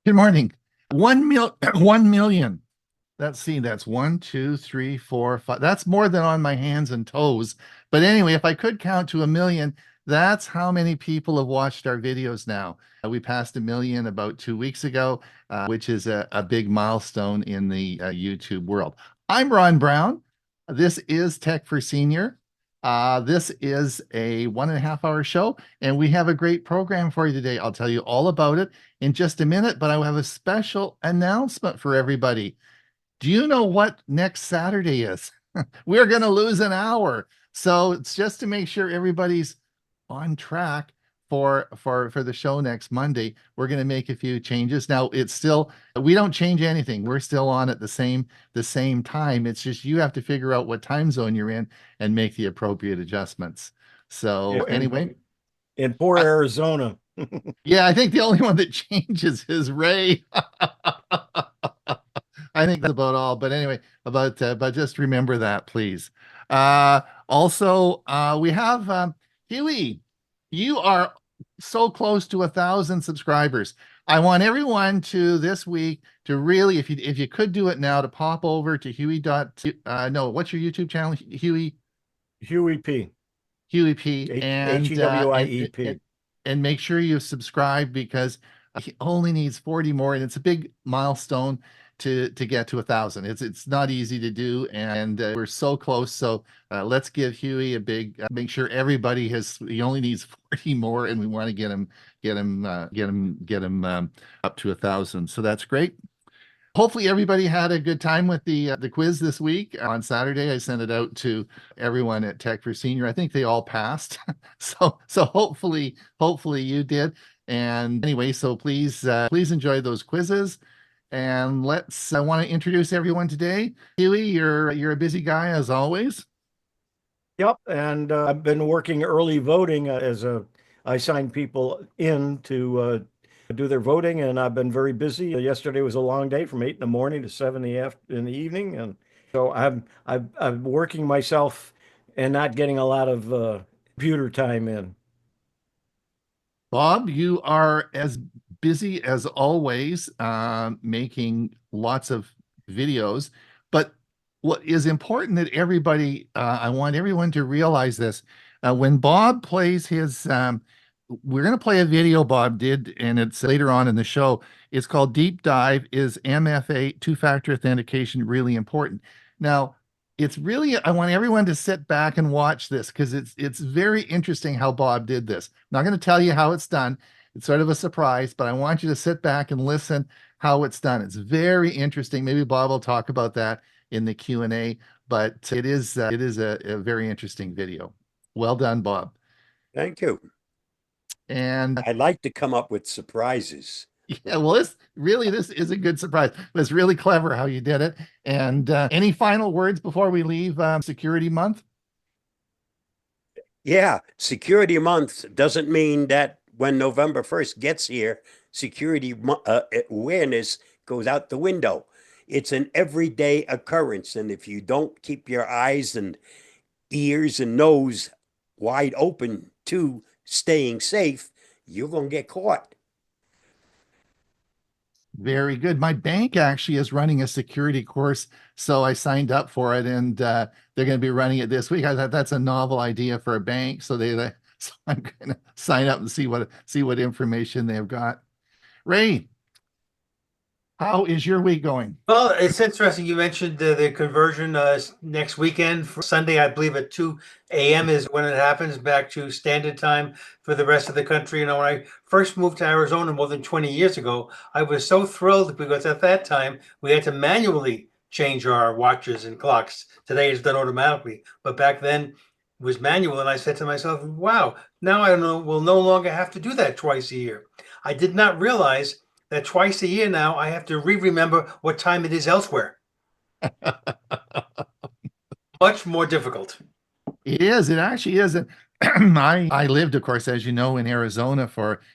Good morning. 1 million. Let's see, that's 1, 2, 3, 4, 5. That's more than on my hands and toes. But anyway, if I could count to 1 million, that's how many people have watched our videos now. We passed 1 million about 2 weeks ago, which is a big milestone in the YouTube world. I'm Ron Brown. This is Tech for Senior. This is a 1.5 hour show, and we have a great program for you today. I'll tell you all about it in just a minute, but I will have a special announcement for everybody. Do you know what next Saturday is? We're going to lose an hour. So it's just to make sure everybody's on track for the show next Monday. We're going to make a few changes. Now it's still, we don't change anything. We're still on at the same time. It's just you have to figure out what time zone you're in and make the appropriate adjustments. So anyway, in poor Arizona. Yeah, I think the only one that changes is Ray. I think that's about all. But anyway, but just remember that, please. Also, we have Hewie. You are so close to 1,000 subscribers. I want everyone to this week to really, if you could do it now, to pop over to Hewie. No, what's your YouTube channel? Hewie P. Hewie P. And HEWIEP. And make sure you subscribe, because he only needs 40 more, and it's a big milestone to get to 1,000. It's not easy to do, and we're so close. So let's give Hewie a big make sure everybody he only needs 40 more, and we want to get him up to 1,000. So that's great. Hopefully everybody had a good time with the quiz this week. On Saturday, I sent it out to everyone at Tech for Senior. I think they all passed. so hopefully you did. And anyway, so please enjoy those quizzes. And I want to introduce everyone today. Hewie, you're a busy guy as always. Yep, and I've been working early voting I sign people in to do their voting, and I've been very busy. Yesterday was a long day from 8 in the morning to 7 in the evening, and so I'm working myself and not getting a lot of computer time in. Bob, you are as busy as always, making lots of videos. But what is important that everybody, I want everyone to realize this. When Bob plays his, we're going to play a video Bob did, and it's later on in the show. It's called Deep Dive, Is MFA Two-Factor Authentication Really Important? Now, it's really, I want everyone to sit back and watch this, because it's very interesting how Bob did this. I'm not going to tell you how it's done. It's sort of a surprise, but I want you to sit back and listen how it's done. It's very interesting. Maybe Bob will talk about that in the Q&A, but it is a very interesting video. Well done, Bob. Thank you. And I like to come up with surprises. Yeah, well, this is a good surprise. It was really clever how you did it. And any final words before we leave Security Month? Yeah, Security Month doesn't mean that when November 1st gets here, security awareness goes out the window. It's an everyday occurrence. And if you don't keep your eyes and ears and nose wide open to staying safe, you're going to get caught. Very good. My bank actually is running a security course, so I signed up for it, and they're going to be running it this week. I thought that's a novel idea for a bank, so so I'm going to sign up and see what information they've got. Ray, how is your week going? Well, it's interesting. You mentioned the conversion next weekend for Sunday. I believe at 2 a.m. is when it happens, back to standard time for the rest of the country. You know, when I first moved to Arizona more than 20 years ago, I was so thrilled, because at that time we had to manually change our watches and clocks. Today it's done automatically, but back then it was manual. And I said to myself, wow, now I will no longer have to do that twice a year. I did not realize that twice a year now I have to remember what time it is elsewhere. Much more difficult. It is. It actually is. I lived, of course, as you know, in Arizona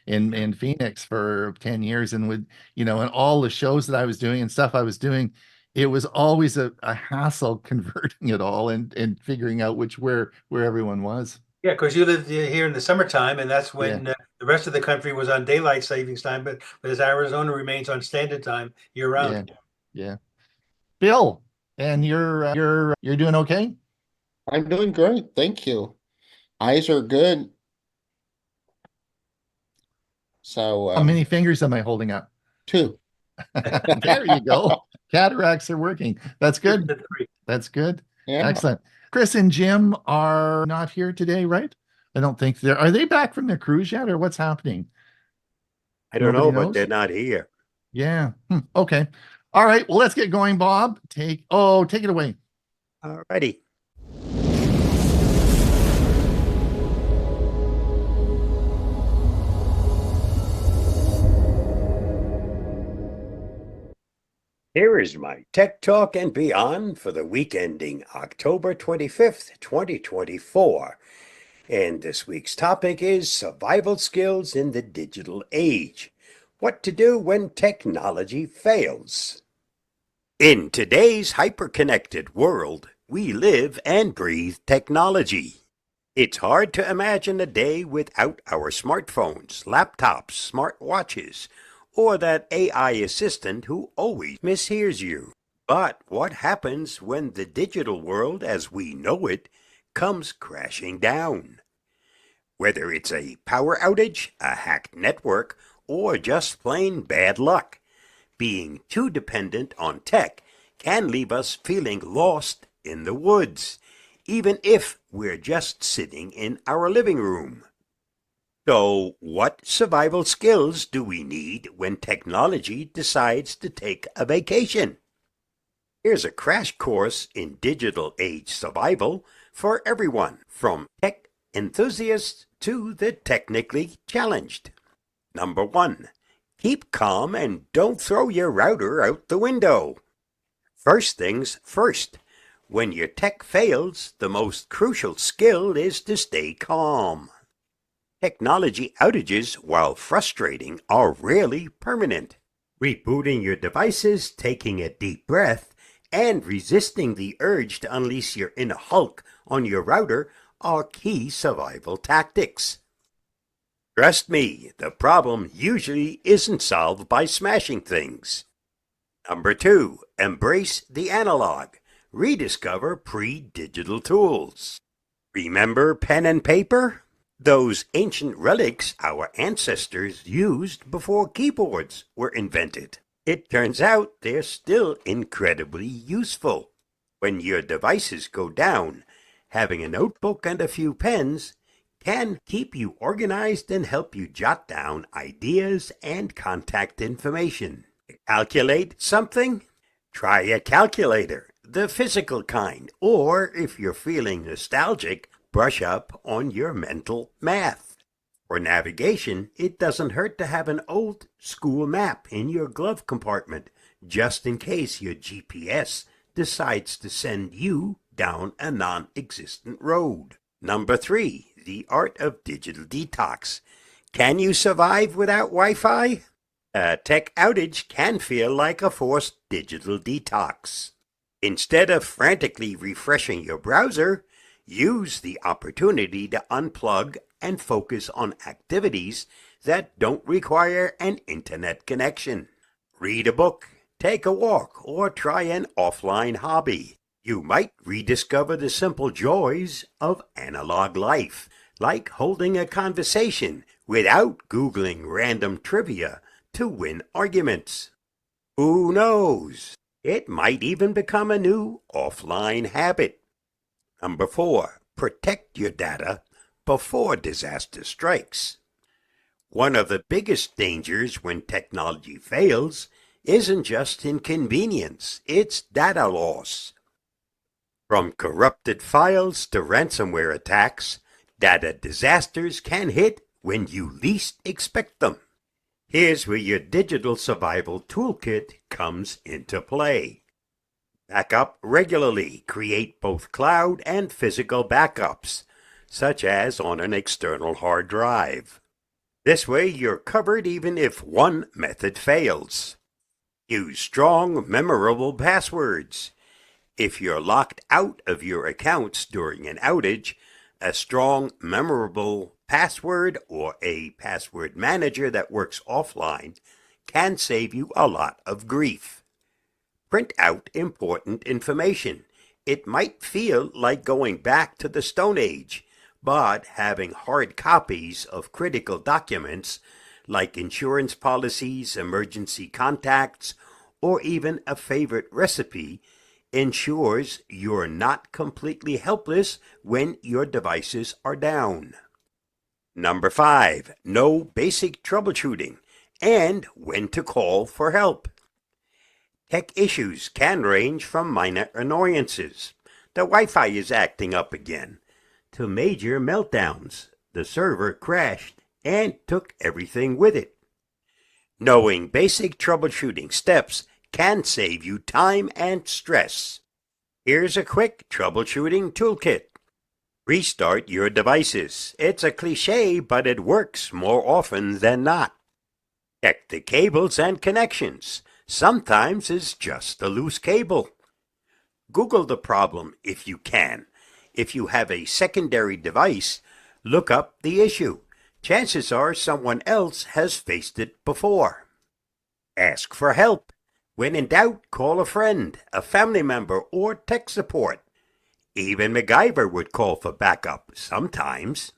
in Phoenix for 10 years, and and all the shows that I was doing and stuff I was doing, it was always a hassle converting it all and figuring out where everyone was. Yeah, because you lived here in the summertime, and that's when the rest of the country was on daylight savings time, but as Arizona remains on standard time year Yeah, round. yeah. Bill, and you're doing okay? I'm doing great, thank you. Eyes are good. So, How many fingers am I holding up? 2. There you go. Cataracts are working. That's good. Three. That's good. Yeah. Excellent. Chris and Jim are not here today, right? I don't think are they back from their cruise yet, or what's happening? I don't Nobody know, but knows? they're not here. Yeah. Okay. All right. Well, let's get going, Bob. Take it away. All righty. Here is my Tech Talk and Beyond for the week ending October 25th, 2024. And this week's topic is survival skills in the digital age. What to do when technology fails. In today's hyper-connected world, we live and breathe technology. It's hard to imagine a day without our smartphones, laptops, smartwatches, or that AI assistant who always mishears you. But what happens when the digital world as we know it comes crashing down? Whether it's a power outage, a hacked network, or just plain bad luck, being too dependent on tech can leave us feeling lost in the woods, even if we're just sitting in our living room. So, what survival skills do we need when technology decides to take a vacation? Here's a crash course in digital age survival for everyone, from tech enthusiasts to the technically challenged. Number 1, keep calm and don't throw your router out the window. First things first, when your tech fails, the most crucial skill is to stay calm. Technology outages, while frustrating, are rarely permanent. Rebooting your devices, taking a deep breath, and resisting the urge to unleash your inner Hulk on your router are key survival tactics. Trust me, the problem usually isn't solved by smashing things. Number 2, embrace the analog. Rediscover pre-digital tools. Remember pen and paper? Those ancient relics our ancestors used before keyboards were invented. It turns out they're still incredibly useful. When your devices go down, having a notebook and a few pens can keep you organized and help you jot down ideas and contact information. Calculate something? Try a calculator, the physical kind, or if you're feeling nostalgic, brush up on your mental math. For navigation, it doesn't hurt to have an old school map in your glove compartment, just in case your GPS decides to send you down a non-existent road. Number 3, the art of digital detox. Can you survive without Wi-Fi? A tech outage can feel like a forced digital detox. Instead of frantically refreshing your browser, use the opportunity to unplug and focus on activities that don't require an internet connection. Read a book, take a walk, or try an offline hobby. You might rediscover the simple joys of analog life, like holding a conversation without Googling random trivia to win arguments. Who knows? It might even become a new offline habit. Number 4, protect your data before disaster strikes. One of the biggest dangers when technology fails isn't just inconvenience, it's data loss. From corrupted files to ransomware attacks, data disasters can hit when you least expect them. Here's where your digital survival toolkit comes into play. Back up regularly. Create both cloud and physical backups, such as on an external hard drive. This way you're covered even if one method fails. Use strong, memorable passwords. If you're locked out of your accounts during an outage, a strong, memorable password or a password manager that works offline can save you a lot of grief. Print out important information. It might feel like going back to the Stone Age, but having hard copies of critical documents like insurance policies, emergency contacts, or even a favorite recipe ensures you're not completely helpless when your devices are down. Number 5, know basic troubleshooting and when to call for help. Tech issues can range from minor annoyances, the Wi-Fi is acting up again, to major meltdowns, the server crashed and took everything with it. Knowing basic troubleshooting steps can save you time and stress. Here's a quick troubleshooting toolkit. Restart your devices. It's a cliche, but it works more often than not. Check the cables and connections. Sometimes it's just a loose cable. Google the problem if you can. If you have a secondary device, look up the issue. Chances are someone else has faced it before. Ask for help. When in doubt, call a friend, a family member, or tech support. Even MacGyver would call for backup sometimes.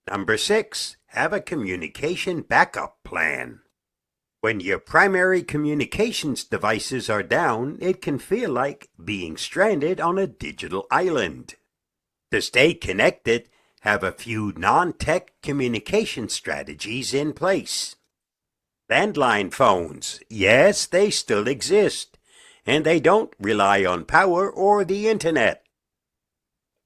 Number 6, have a communication backup plan. When your primary communications devices are down, it can feel like being stranded on a digital island. To stay connected, have a few non-tech communication strategies in place. Landline phones, yes, they still exist, and they don't rely on power or the internet.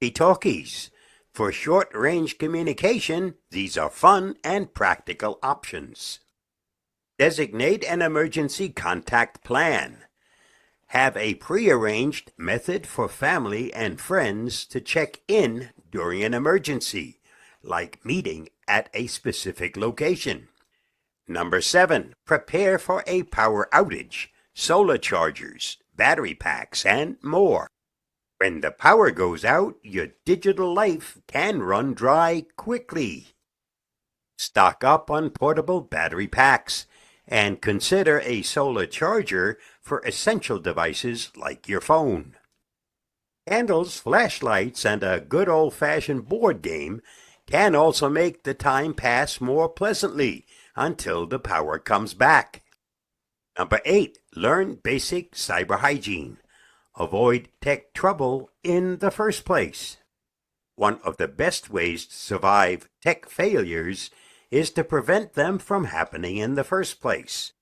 Walkie-talkies. For short-range communication, these are fun and practical options. Designate an emergency contact plan. Have a prearranged method for family and friends to check in during an emergency, like meeting at a specific location. Number 7, prepare for a power outage, solar chargers, battery packs, and more. When the power goes out, your digital life can run dry quickly. Stock up on portable battery packs and consider a solar charger for essential devices like your phone. Candles, flashlights, and a good old-fashioned board game can also make the time pass more pleasantly until the power comes back. Number 8, learn basic cyber hygiene. Avoid tech trouble in the first place. One of the best ways to survive tech failures is to prevent them from happening in the first place.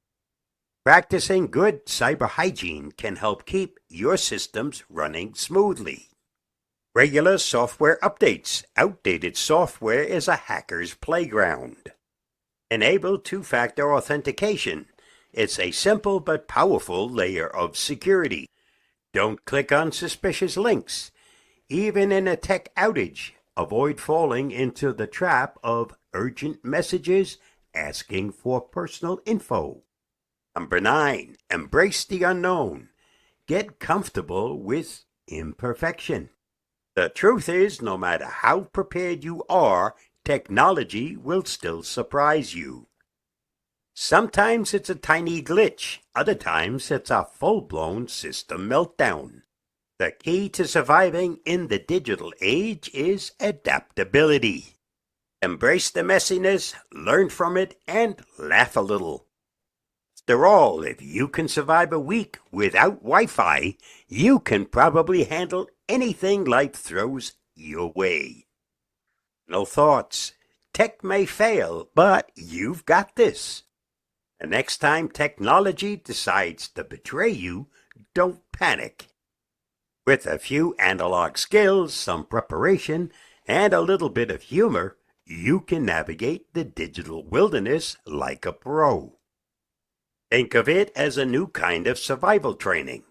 Practicing good cyber hygiene can help keep your systems running smoothly. Regular software updates. Outdated software is a hacker's playground. Enable two-factor authentication. It's a simple but powerful layer of security. Don't click on suspicious links. Even in a tech outage, avoid falling into the trap of urgent messages asking for personal info. Number 9, embrace the unknown. Get comfortable with imperfection. The truth is, no matter how prepared you are, technology will still surprise you. Sometimes it's a tiny glitch, other times it's a full-blown system meltdown. The key to surviving in the digital age is adaptability. Embrace the messiness, learn from it, and laugh a little. After all, if you can survive a week without Wi-Fi, you can probably handle anything life throws your way. No thoughts. Tech may fail, but you've got this. The next time technology decides to betray you, don't panic. With a few analog skills, some preparation, and a little bit of humor, you can navigate the digital wilderness like a pro. Think of it as a new kind of survival training,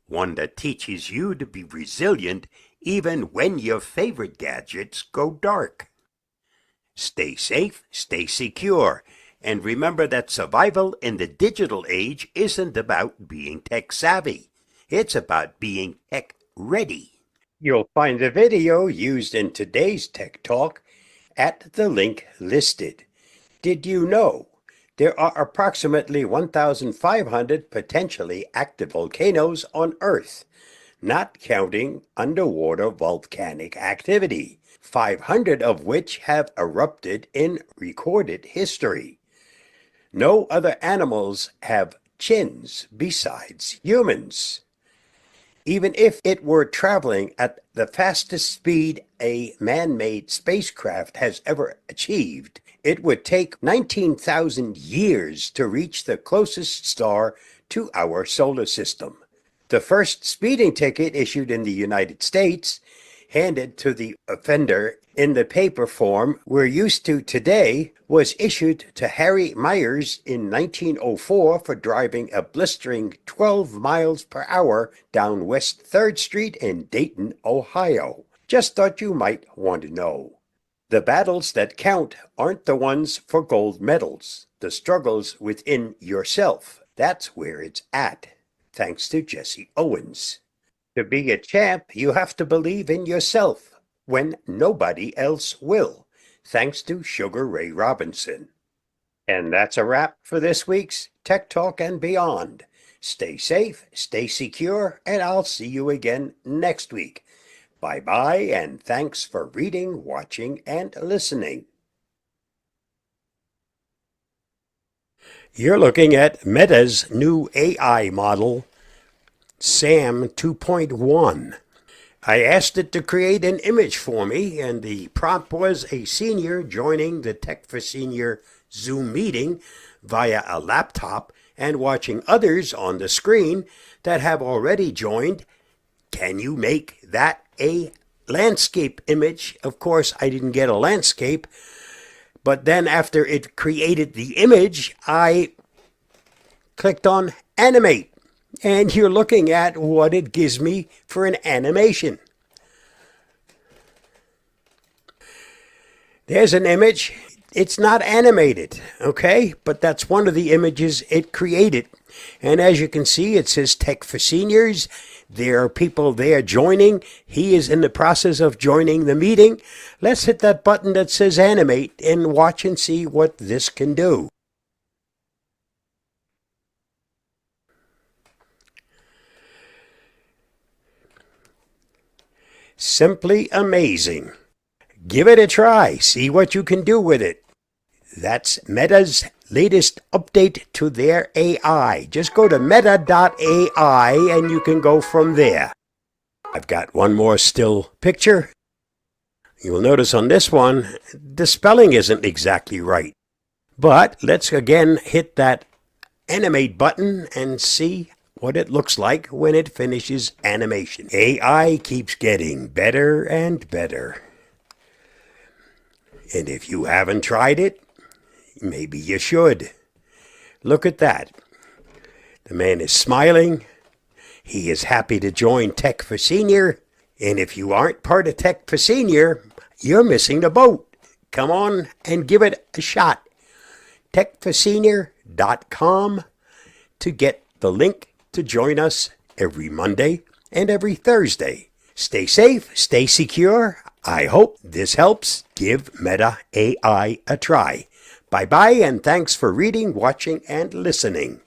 one that teaches you to be resilient even when your favorite gadgets go dark. Stay safe, stay secure, and remember that survival in the digital age isn't about being tech savvy. It's about being tech ready. You'll find the video used in today's Tech Talk at the link listed. Did you know there are approximately 1,500 potentially active volcanoes on Earth, not counting underwater volcanic activity, 500 of which have erupted in recorded history? No other animals have chins besides humans. Even if it were traveling at the fastest speed a man-made spacecraft has ever achieved, it would take 19,000 years to reach the closest star to our solar system. The first speeding ticket issued in the United States, handed to the offender in the paper form we're used to today, was issued to Harry Myers in 1904 for driving a blistering 12 miles per hour down West 3rd Street in Dayton, Ohio. Just thought you might want to know. The battles that count aren't the ones for gold medals. The struggles within yourself, that's where it's at. Thanks to Jesse Owens. To be a champ, you have to believe in yourself when nobody else will. Thanks to Sugar Ray Robinson. And that's a wrap for this week's Tech Talk and Beyond. Stay safe, stay secure, and I'll see you again next week. Bye-bye, and thanks for reading, watching, and listening. You're looking at Meta's new AI model, Sam 2.1. I asked it to create an image for me, and the prompt was a senior joining the Tech for Senior Zoom meeting via a laptop and watching others on the screen that have already joined. Can you make that a landscape image? Of course, I didn't get a landscape, but then after it created the image, I clicked on animate. And you're looking at what it gives me for an animation. There's an image. It's not animated, okay? But that's one of the images it created. And as you can see, it says Tech for Seniors. There are people there joining. He is in the process of joining the meeting. Let's hit that button that says animate and watch and see what this can do. Simply amazing. Give it a try. See what you can do with it. That's Meta's latest update to their AI. Just go to Meta.ai and you can go from there. I've got one more still picture. You'll notice on this one, the spelling isn't exactly right. But let's again hit that animate button and see what it looks like when it finishes animation. AI keeps getting better and better. And if you haven't tried it, maybe you should. Look at that. The man is smiling. He is happy to join Tech for Senior. And if you aren't part of Tech for Senior, you're missing the boat. Come on and give it a shot. techforsenior.com to get the link to join us every Monday and every Thursday. Stay safe, stay secure. I hope this helps. Give Meta AI a try. Bye-bye, and thanks for reading, watching, and listening.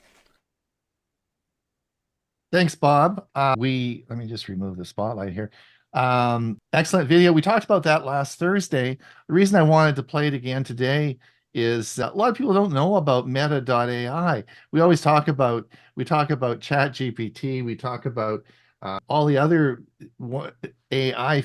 Thanks, Bob. Let me just remove the spotlight here. Excellent video. We talked about that last Thursday. The reason I wanted to play it again today is a lot of people don't know about Meta.ai. We talk about ChatGPT. We talk about all the other AI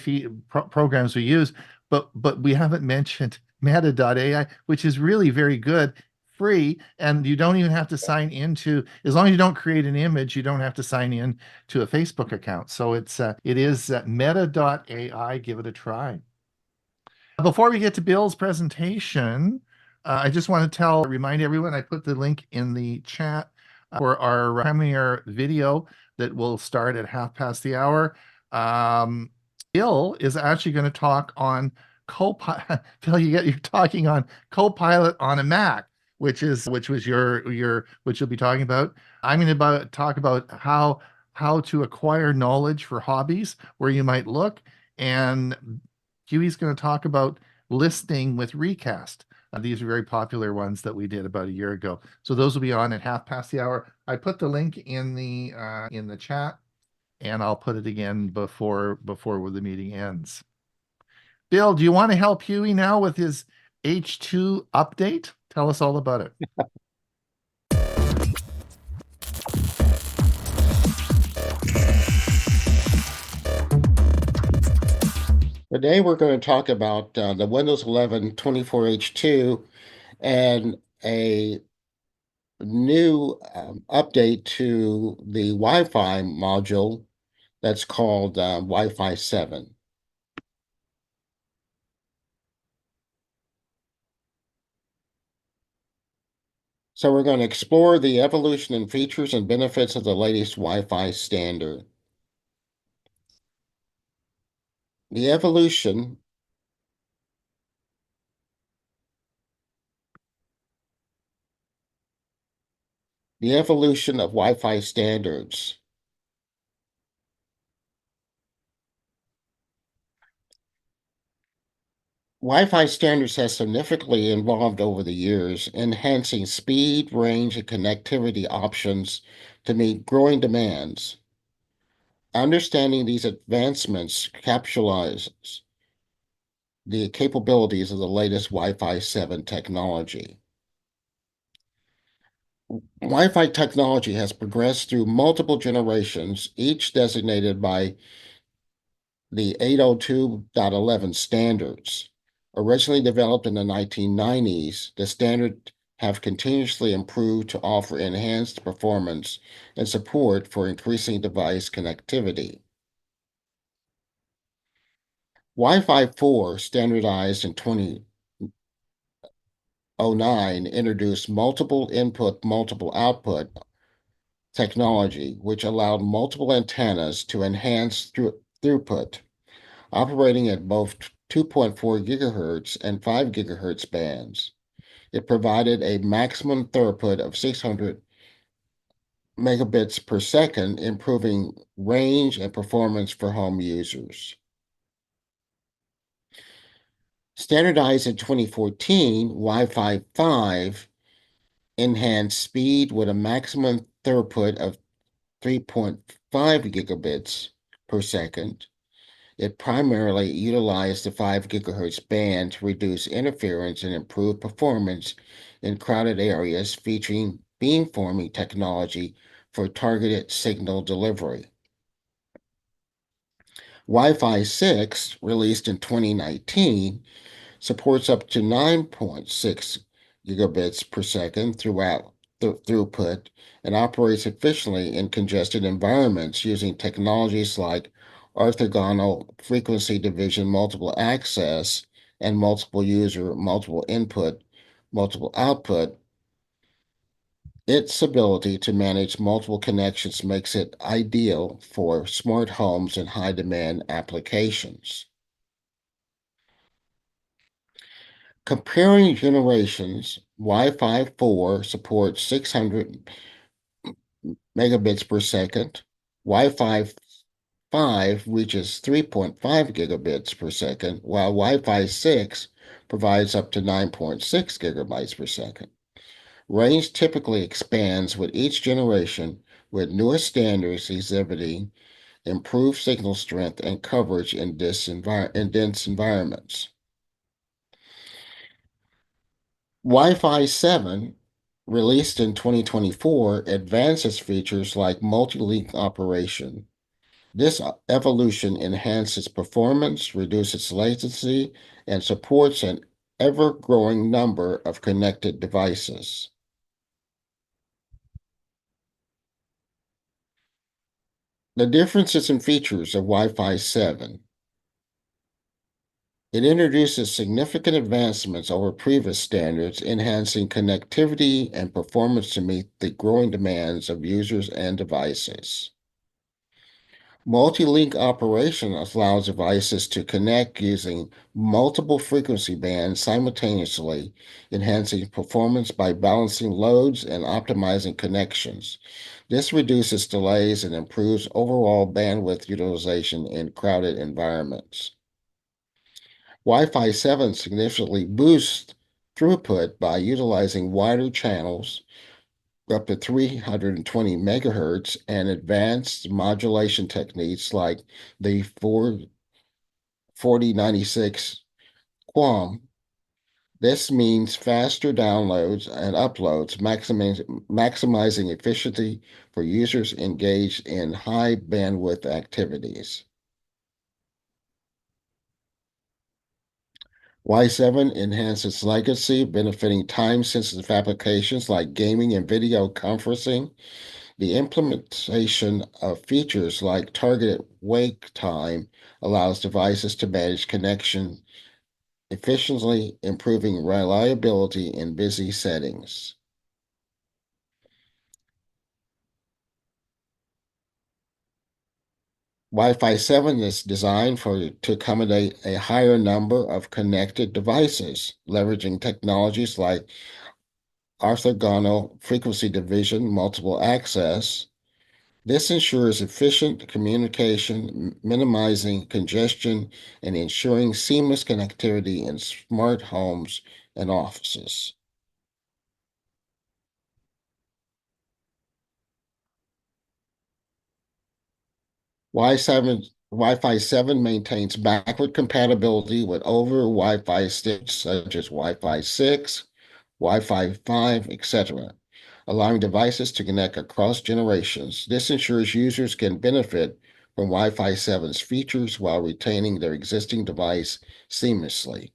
programs we use, but we haven't mentioned Meta.ai, which is really very good, free, and you don't even have to sign into. As long as you don't create an image, you don't have to sign in to a Facebook account. So it is Meta.ai. Give it a try. Before we get to Bill's presentation, I just want to remind everyone, I put the link in the chat for our premiere video that will start at 1/2 hour. Bill is actually going to talk on Copilot. Bill, you're talking on Copilot on a Mac, which you'll be talking about. I'm going to talk about how how to acquire knowledge for hobbies, where you might look. And Huey's going to talk about listening with Recast. These are very popular ones that we did about a year ago. So those will be on at hour. I put the link in the chat, and I'll put it again before the meeting ends. Bill, do you want to help Huey now with his H2 update? Tell us all about it. Today we're going to talk about the Windows 11 24H2 and a new update to the Wi-Fi module that's called Wi-Fi 7. So we're going to explore the evolution and features and benefits of the latest Wi-Fi standard. The evolution of Wi-Fi standards. Wi-Fi standards have significantly evolved over the years, enhancing speed, range, and connectivity options to meet growing demands. Understanding these advancements capitalizes the capabilities of the latest Wi-Fi 7 technology. Wi-Fi technology has progressed through multiple generations, each designated by the 802.11 standards. Originally developed in the 1990s, the standard have continuously improved to offer enhanced performance and support for increasing device connectivity. Wi-Fi 4, standardized in 2009, introduced multiple input, multiple output technology, which allowed multiple antennas to enhance throughput, operating at both 2.4 gigahertz and 5 gigahertz bands. It provided a maximum throughput of 600 megabits per second, improving range and performance for home users. Standardized in 2014, Wi-Fi 5 enhanced speed with a maximum throughput of 3.5 gigabits per second. It primarily utilized the 5 gigahertz band to reduce interference and improve performance in crowded areas, featuring beamforming technology for targeted signal delivery. Wi-Fi 6, released in 2019, supports up to 9.6 gigabits per second throughput and operates efficiently in congested environments using technologies like orthogonal frequency division, multiple access, and multiple user, multiple input, multiple output. Its ability to manage multiple connections makes it ideal for smart homes and high-demand applications. Comparing generations, Wi-Fi 4 supports 600 megabits per second. Wi-Fi 5 reaches 3.5 gigabits per second, while Wi-Fi 6 provides up to 9.6 gigabytes per second. Range typically expands with each generation, with newer standards exhibiting improved signal strength and coverage in dense environments. Wi-Fi 7, released in 2024, advances features like multi-link operation. This evolution enhances performance, reduces latency, and supports an ever-growing number of connected devices. The differences in features of Wi-Fi 7. It introduces significant advancements over previous standards, enhancing connectivity and performance to meet the growing demands of users and devices. Multi-link operation allows devices to connect using multiple frequency bands simultaneously, enhancing performance by balancing loads and optimizing connections. This reduces delays and improves overall bandwidth utilization in crowded environments. Wi-Fi 7 significantly boosts throughput by utilizing wider channels up to 320 megahertz and advanced modulation techniques like the 4096 QAM. This means faster downloads and uploads, maximizing efficiency for users engaged in high bandwidth activities. Y7 enhances latency, benefiting time-sensitive applications like gaming and video conferencing. The implementation of features like targeted wake time allows devices to manage connection efficiently, improving reliability in busy settings. Wi-Fi 7 is designed to accommodate a higher number of connected devices, leveraging technologies like orthogonal frequency division, multiple access. This ensures efficient communication, minimizing congestion, and ensuring seamless connectivity in smart homes and offices. Wi-Fi 7 maintains backward compatibility with older Wi-Fi sticks such as Wi-Fi 6, Wi-Fi 5, etc., allowing devices to connect across generations. This ensures users can benefit from Wi-Fi 7's features while retaining their existing device seamlessly.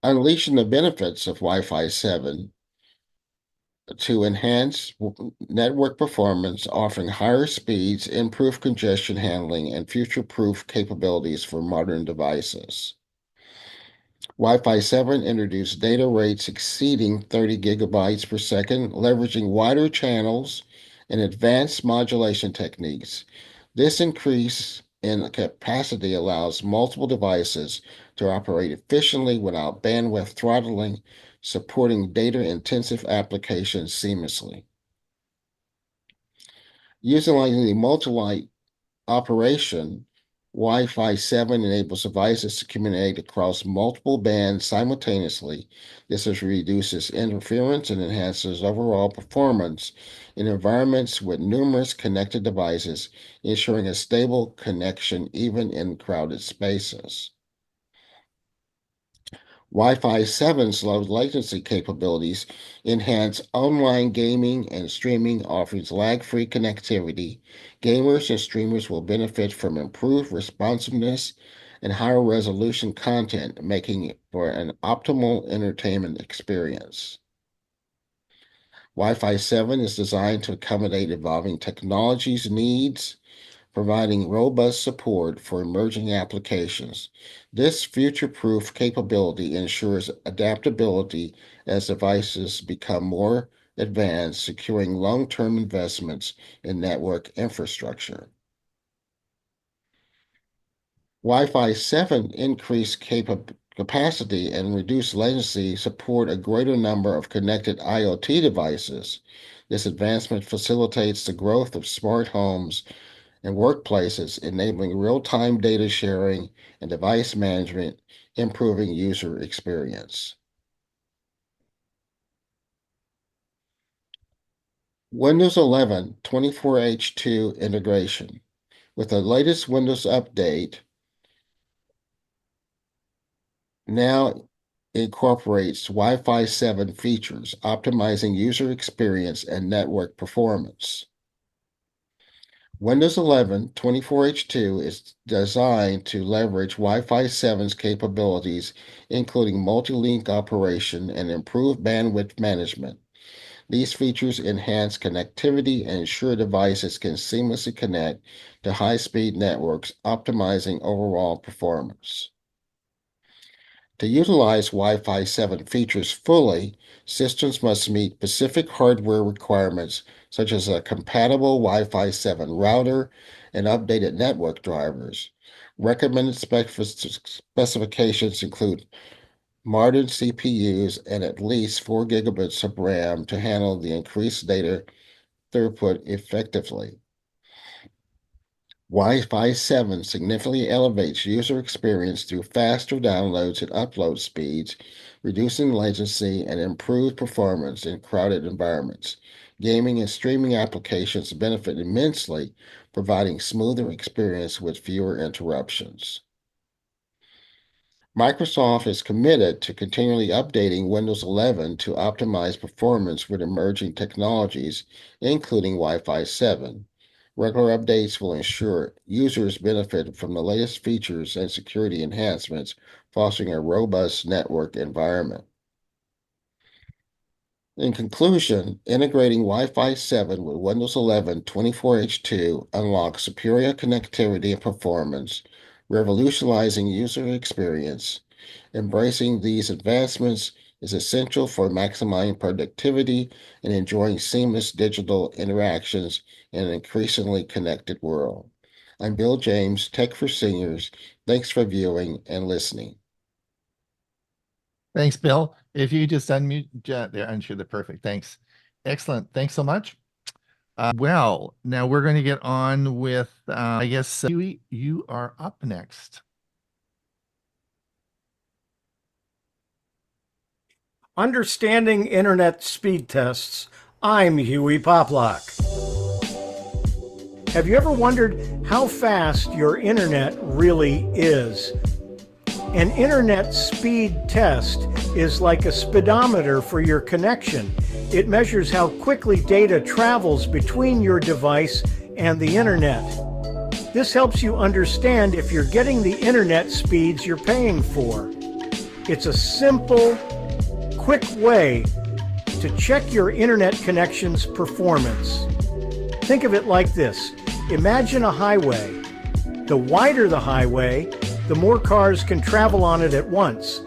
Unleashing the benefits of Wi-Fi 7 to enhance network performance, offering higher speeds, improved congestion handling, and future-proof capabilities for modern devices. Wi-Fi 7 introduced data rates exceeding 30 gigabytes per second, leveraging wider channels and advanced modulation techniques. This increase in capacity allows multiple devices to operate efficiently without bandwidth throttling, supporting data-intensive applications seamlessly. Utilizing the multi-light operation, Wi-Fi 7 enables devices to communicate across multiple bands simultaneously. This reduces interference and enhances overall performance in environments with numerous connected devices, ensuring a stable connection even in crowded spaces. Wi-Fi 7's low latency capabilities enhance online gaming and streaming, offers lag-free connectivity. Gamers and streamers will benefit from improved responsiveness and higher resolution content, making it for an optimal entertainment experience. Wi-Fi 7 is designed to accommodate evolving technologies needs, providing robust support for emerging applications. This future-proof capability ensures adaptability as devices become more advanced, securing long-term investments in network infrastructure. Wi-Fi 7 increased capacity and reduced latency support a greater number of connected IoT devices. This advancement facilitates the growth of smart homes and workplaces, enabling real-time data sharing and device management, improving user experience. Windows 11 24H2 integration. With the latest Windows update, now incorporates Wi-Fi 7 features, optimizing user experience and network performance. Windows 11 24H2 is designed to leverage Wi-Fi 7's capabilities, including multi-link operation and improved bandwidth management. These features enhance connectivity and ensure devices can seamlessly connect to high-speed networks, optimizing overall performance. To utilize Wi-Fi 7 features fully, systems must meet specific hardware requirements such as a compatible Wi-Fi 7 router and updated network drivers. Recommended specifications include modern CPUs, and at least 4 gigabits of RAM to handle the increased data throughput effectively. Wi-Fi 7 significantly elevates user experience through faster downloads and upload speeds, reducing latency and improved performance in crowded environments. Gaming and streaming applications benefit immensely, providing smoother experience with fewer interruptions. Microsoft is committed to continually updating Windows 11 to optimize performance with emerging technologies, including Wi-Fi 7. Regular updates will ensure users benefit from the latest features and security enhancements, fostering a robust network environment. In conclusion, integrating Wi-Fi 7 with Windows 11 24H2 unlocks superior connectivity and performance, revolutionizing user experience. Embracing these advancements is essential for maximizing productivity and enjoying seamless digital interactions in an increasingly connected world. I'm Bill James, Tech for Seniors. Thanks for viewing and listening. Thanks, Bill. If you just unmute there, unsure the perfect. Thanks. Excellent. Thanks so much. Well, now we're going to get on with, I guess, Hewie, you are up next. Understanding Internet Speed Tests. I'm Hewie Poplock. Have you ever wondered how fast your internet really is? An internet speed test is like a speedometer for your connection. It measures how quickly data travels between your device and the internet. This helps you understand if you're getting the internet speeds you're paying for. It's a simple, quick way to check your internet connection's performance. Think of it like this. Imagine a highway. The wider the highway, the more cars can travel on it at once.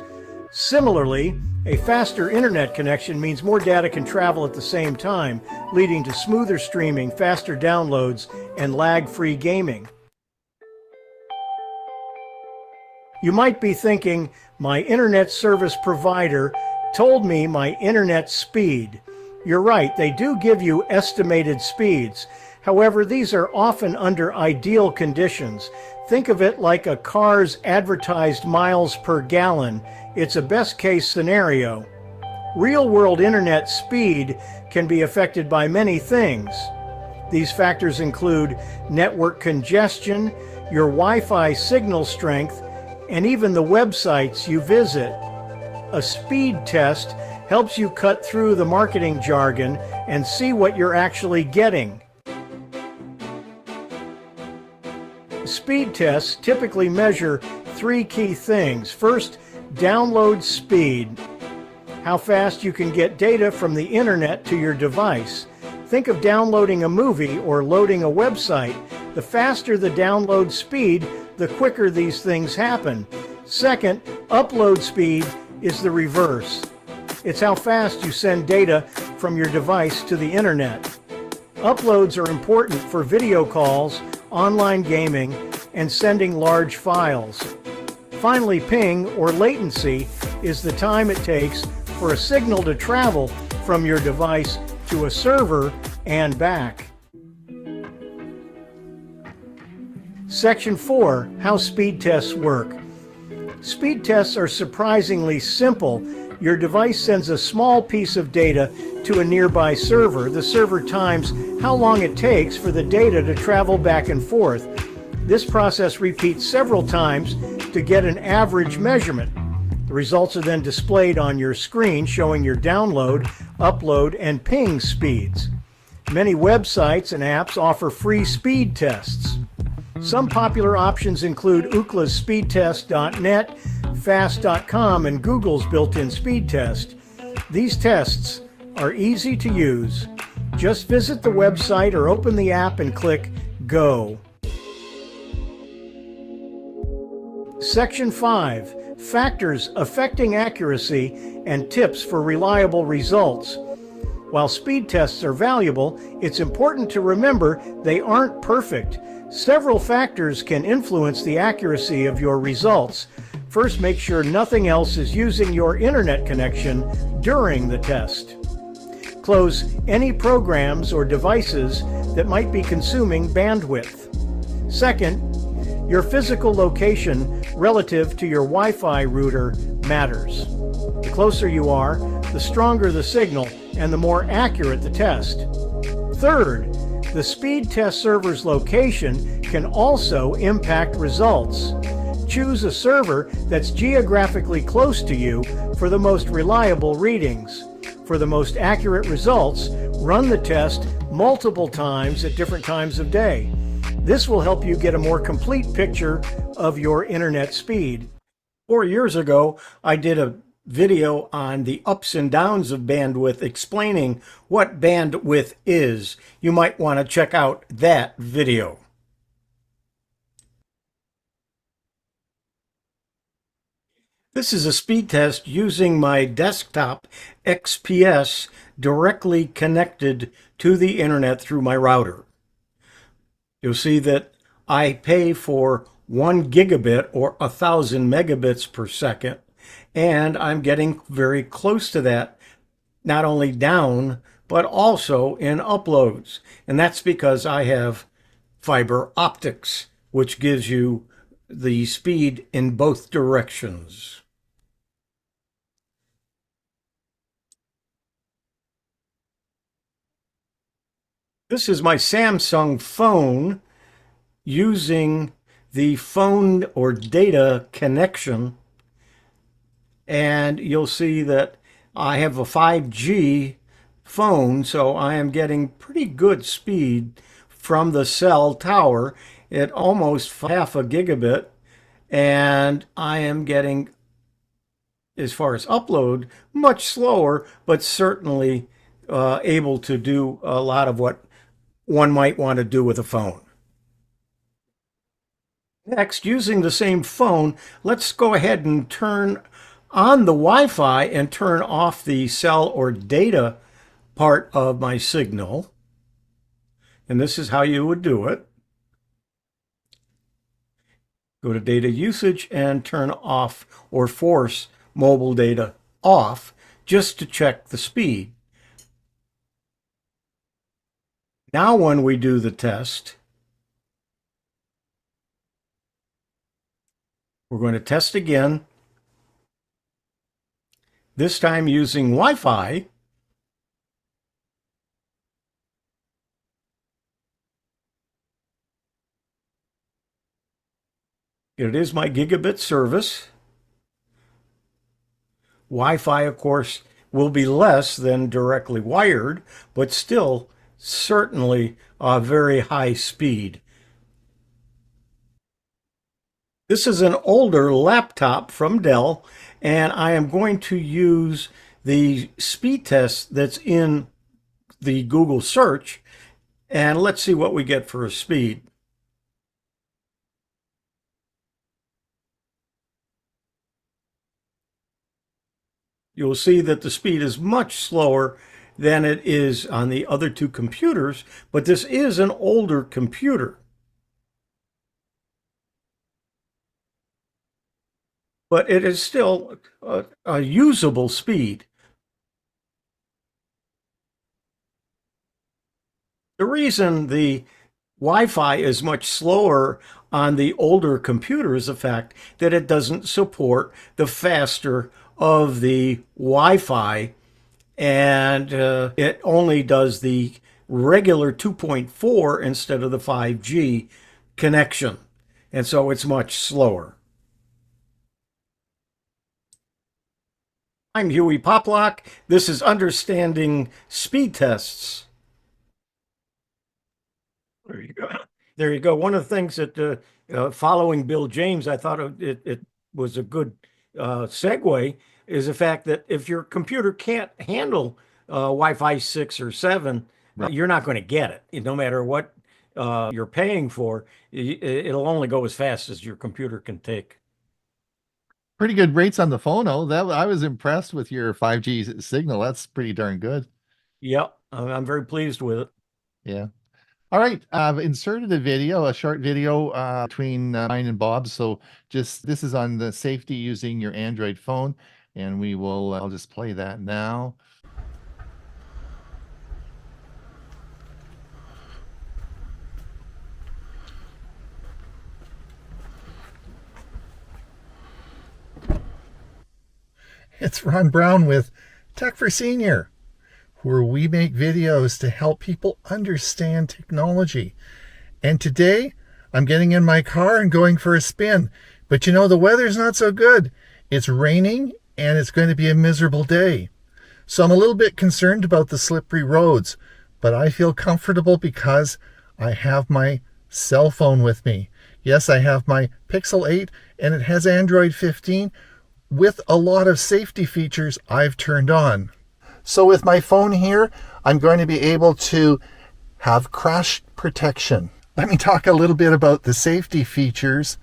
Similarly, a faster internet connection means more data can travel at the same time, leading to smoother streaming, faster downloads, and lag-free gaming. You might be thinking, my internet service provider told me my internet speed. You're right, they do give you estimated speeds. However, these are often under ideal conditions. Think of it like a car's advertised miles per gallon. It's a best-case scenario. Real-world internet speed can be affected by many things. These factors include network congestion, your Wi-Fi signal strength, and even the websites you visit. A speed test helps you cut through the marketing jargon and see what you're actually getting. Speed tests typically measure three key things. First, download speed, how fast you can get data from the internet to your device. Think of downloading a movie or loading a website. The faster the download speed, the quicker these things happen. Second, upload speed is the reverse. It's how fast you send data from your device to the internet. Uploads are important for video calls, online gaming, and sending large files. Finally, ping, or latency, is the time it takes for a signal to travel from your device to a server and back. Section 4, how speed tests work. Speed tests are surprisingly simple. Your device sends a small piece of data to a nearby server. The server times how long it takes for the data to travel back and forth. This process repeats several times to get an average measurement. The results are then displayed on your screen showing your download, upload, and ping speeds. Many websites and apps offer free speed tests. Some popular options include Ookla's speedtest.net, fast.com, and Google's built-in speed test. These tests are easy to use. Just visit the website or open the app and click Go. Section 5, factors affecting accuracy and tips for reliable results. While speed tests are valuable, it's important to remember they aren't perfect. Several factors can influence the accuracy of your results. First, make sure nothing else is using your internet connection during the test. Close any programs or devices that might be consuming bandwidth. Second, your physical location relative to your Wi-Fi router matters. The closer you are, the stronger the signal and the more accurate the test. Third, the speed test server's location can also impact results. Choose a server that's geographically close to you for the most reliable readings. For the most accurate results, run the test multiple times at different times of day. This will help you get a more complete picture of your internet speed. 4 years ago, I did a video on the ups and downs of bandwidth, explaining what bandwidth is. You might want to check out that video. This is a speed test using my desktop XPS directly connected to the internet through my router. You'll see that I pay for 1 gigabit or 1,000 megabits per second, and I'm getting very close to that, not only down, but also in uploads. And that's because I have fiber optics, which gives you the speed in both directions. This is my Samsung phone using the phone or data connection, and you'll see that I have a 5G phone, so I am getting pretty good speed from the cell tower at almost half a gigabit, and I am getting, as far as upload, much slower, but certainly able to do a lot of what one might want to do with a phone. Next, using the same phone, let's go ahead and turn on the Wi-Fi and turn off the cell or data part of my signal. And this is how you would do it. Go to data usage and turn off or force mobile data off just to check the speed. Now when we do the test, we're going to test again, this time using Wi-Fi. It is my gigabit service. Wi-Fi, of course, will be less than directly wired, but still certainly a very high speed. This is an older laptop from Dell, and I am going to use the speed test that's in the Google search, and let's see what we get for a speed. You'll see that the speed is much slower than it is on the other two computers, but this is an older computer. But it is still a usable speed. The reason the Wi-Fi is much slower on the older computer is the fact that it doesn't support the faster of the Wi-Fi, and it only does the regular 2.4 instead of the 5G connection, and so it's much slower. I'm Hewie Poplock. This is Understanding Speed Tests. There you go. There you go. One of the things that following Bill James, I thought it was a good segue, is the fact that if your computer can't handle Wi-Fi 6 or 7, Right. you're not going to get it. No matter what you're paying for, it'll only go as fast as your computer can take. Pretty good rates on the phone. Oh, that I was impressed with your 5G signal. That's pretty darn good. Yep, I'm very pleased with it. Yeah. All right, I've inserted a video, a short video between mine and Bob. So this is on the safety using your Android phone, and I'll just play that now. It's Ron Brown with Tech for Senior, where we make videos to help people understand technology. And today I'm getting in my car and going for a spin. But you know, the weather's not so good. It's raining and it's going to be a miserable day. So I'm a little bit concerned about the slippery roads, but I feel comfortable because I have my cell phone with me. Yes, I have my Pixel 8 and it has Android 15 with a lot of safety features I've turned on. So with my phone here, I'm going to be able to have crash protection. Let me talk a little bit about the safety features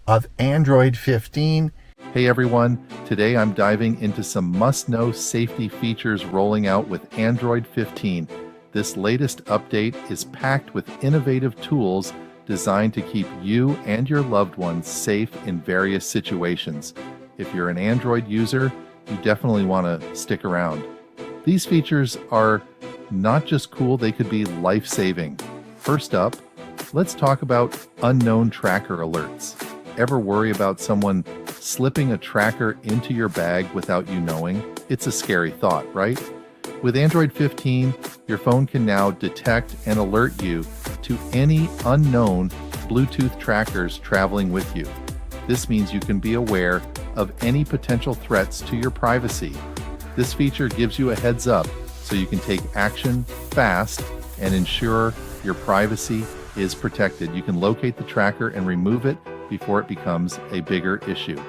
of Android 15. Hey everyone, today I'm diving into some must-know safety features rolling out with Android 15. This latest update is packed with innovative tools designed to keep you and your loved ones safe in various situations. If you're an Android user, you definitely want to stick around. These features are not just cool, they could be life-saving. First up, let's talk about unknown tracker alerts. Ever worry about someone slipping a tracker into your bag without you knowing? It's a scary thought, right? With Android 15, your phone can now detect and alert you to any unknown Bluetooth trackers traveling with you. This means you can be aware of any potential threats to your privacy. This feature gives you a heads up so you can take action fast and ensure your privacy is protected. You can locate the tracker and remove it before it becomes a bigger issue.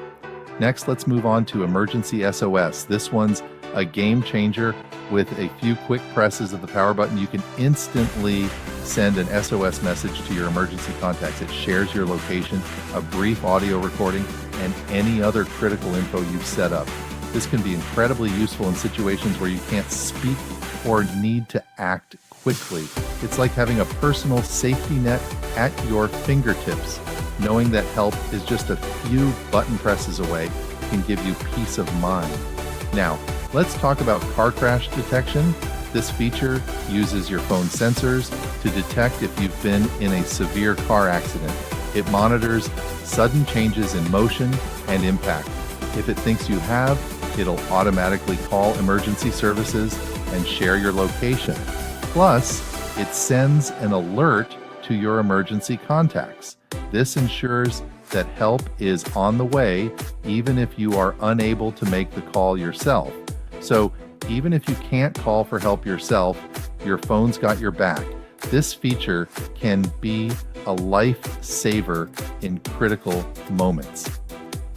Next, let's move on to Emergency SOS. This one's a game changer. With a few quick presses of the power button, you can instantly send an SOS message to your emergency contacts. It shares your location, a brief audio recording, and any other critical info you've set up. This can be incredibly useful in situations where you can't speak or need to act quickly. It's like having a personal safety net at your fingertips. Knowing that help is just a few button presses away can give you peace of mind. Now, let's talk about car crash detection. This feature uses your phone sensors to detect if you've been in a severe car accident. It monitors sudden changes in motion and impact. If it thinks you have, it'll automatically call emergency services and share your location. Plus, it sends an alert to your emergency contacts. This ensures that help is on the way, even if you are unable to make the call yourself. So even if you can't call for help yourself, your phone's got your back. This feature can be a lifesaver in critical moments.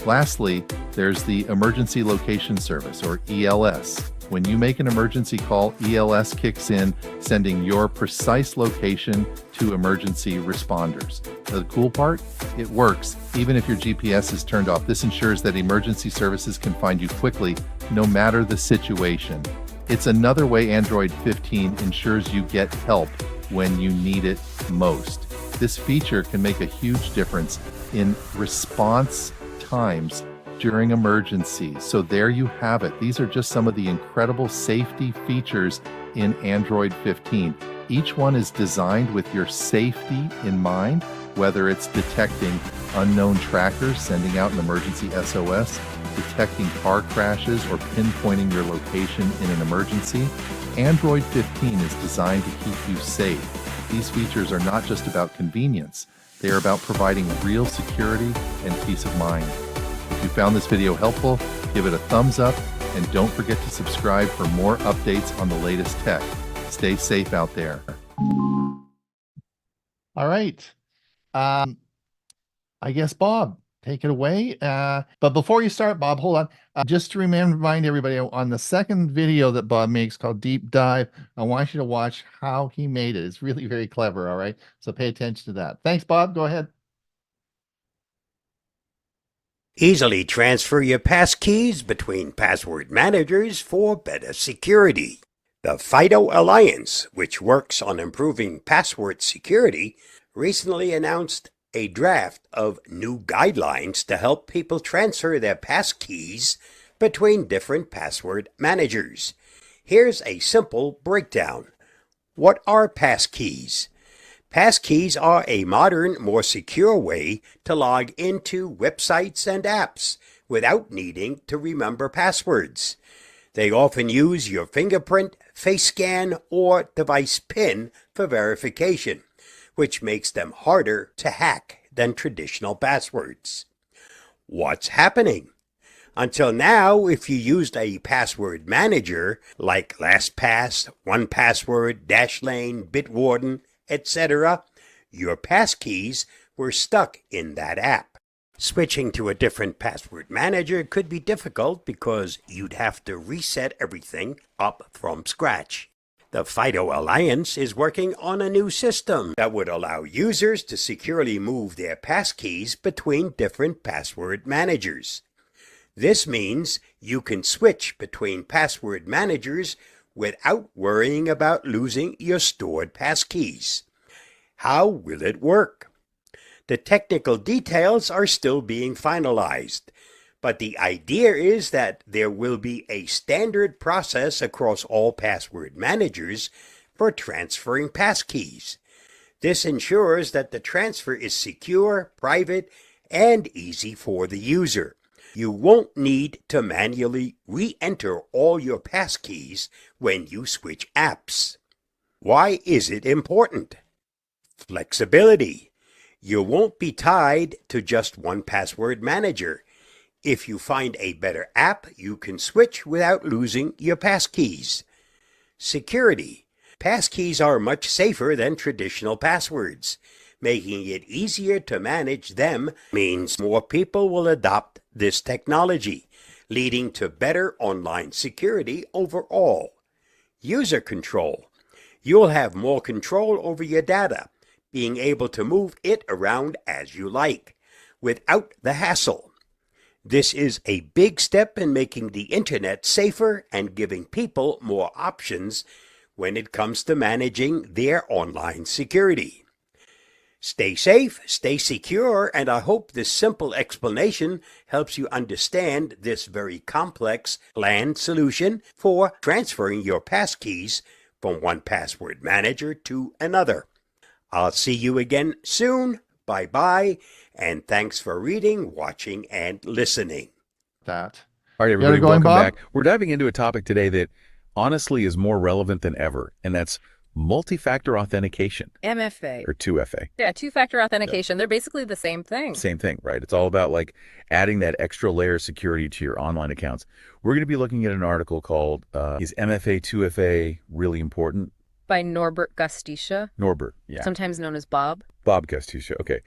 Lastly, there's the Emergency Location Service, or ELS. When you make an emergency call, ELS kicks in, sending your precise location to emergency responders. The cool part? It works even if your GPS is turned off. This ensures that emergency services can find you quickly, no matter the situation. It's another way Android 15 ensures you get help when you need it most. This feature can make a huge difference in response times during emergencies. So there you have it. These are just some of the incredible safety features in Android 15. Each one is designed with your safety in mind, whether it's detecting unknown trackers, sending out an emergency SOS, detecting car crashes, or pinpointing your location in an emergency. Android 15 is designed to keep you safe. These features are not just about convenience, they are about providing real security and peace of mind. If you found this video helpful, give it a thumbs up and don't forget to subscribe for more updates on the latest tech. Stay safe out there. All right. I guess, Bob, take it away. But before you start, Bob, hold on. Just to remind everybody, on the second video that Bob makes called Deep Dive, I want you to watch how he made it. It's really very clever, all right? So pay attention to that. Thanks, Bob. Go ahead. Easily transfer your passkeys between password managers for better security. The FIDO Alliance, which works on improving password security, recently announced a draft of new guidelines to help people transfer their passkeys between different password managers. Here's a simple breakdown. What are passkeys? Passkeys are a modern, more secure way to log into websites and apps without needing to remember passwords. They often use your fingerprint, face scan, or device PIN for verification, which makes them harder to hack than traditional passwords. What's happening? Until now, if you used a password manager like LastPass, 1Password, Dashlane, Bitwarden, etc., your passkeys were stuck in that app. Switching to a different password manager could be difficult because you'd have to reset everything up from scratch. The FIDO Alliance is working on a new system that would allow users to securely move their passkeys between different password managers. This means you can switch between password managers without worrying about losing your stored passkeys. How will it work? The technical details are still being finalized, but the idea is that there will be a standard process across all password managers for transferring passkeys. This ensures that the transfer is secure, private, and easy for the user. You won't need to manually re-enter all your passkeys when you switch apps. Why is it important? Flexibility. You won't be tied to just one password manager. If you find a better app, you can switch without losing your passkeys. Security. Passkeys are much safer than traditional passwords. Making it easier to manage them means more people will adopt this technology, leading to better online security overall. User control. You'll have more control over your data, being able to move it around as you like, without the hassle. This is a big step in making the internet safer and giving people more options when it comes to managing their online security. Stay safe, stay secure, and I hope this simple explanation helps you understand this very complex LAN solution for transferring your passkeys from one password manager to another. I'll see you again soon. Bye-bye, and thanks for reading, watching, and listening. That. All right, You everybody, going, welcome Bob? back. We're diving into a topic today that honestly is more relevant than ever, and that's multi-factor authentication, MFA. or 2FA. Yeah, two-factor authentication. They're basically the same thing. Same thing, right? It's all about like adding that extra layer of security to your online accounts. We're going to be looking at an article called Is MFA 2FA Really Important? By Norbert Gostischa, Norbert, yeah. sometimes known as Bob. Bob Gostischa, okay.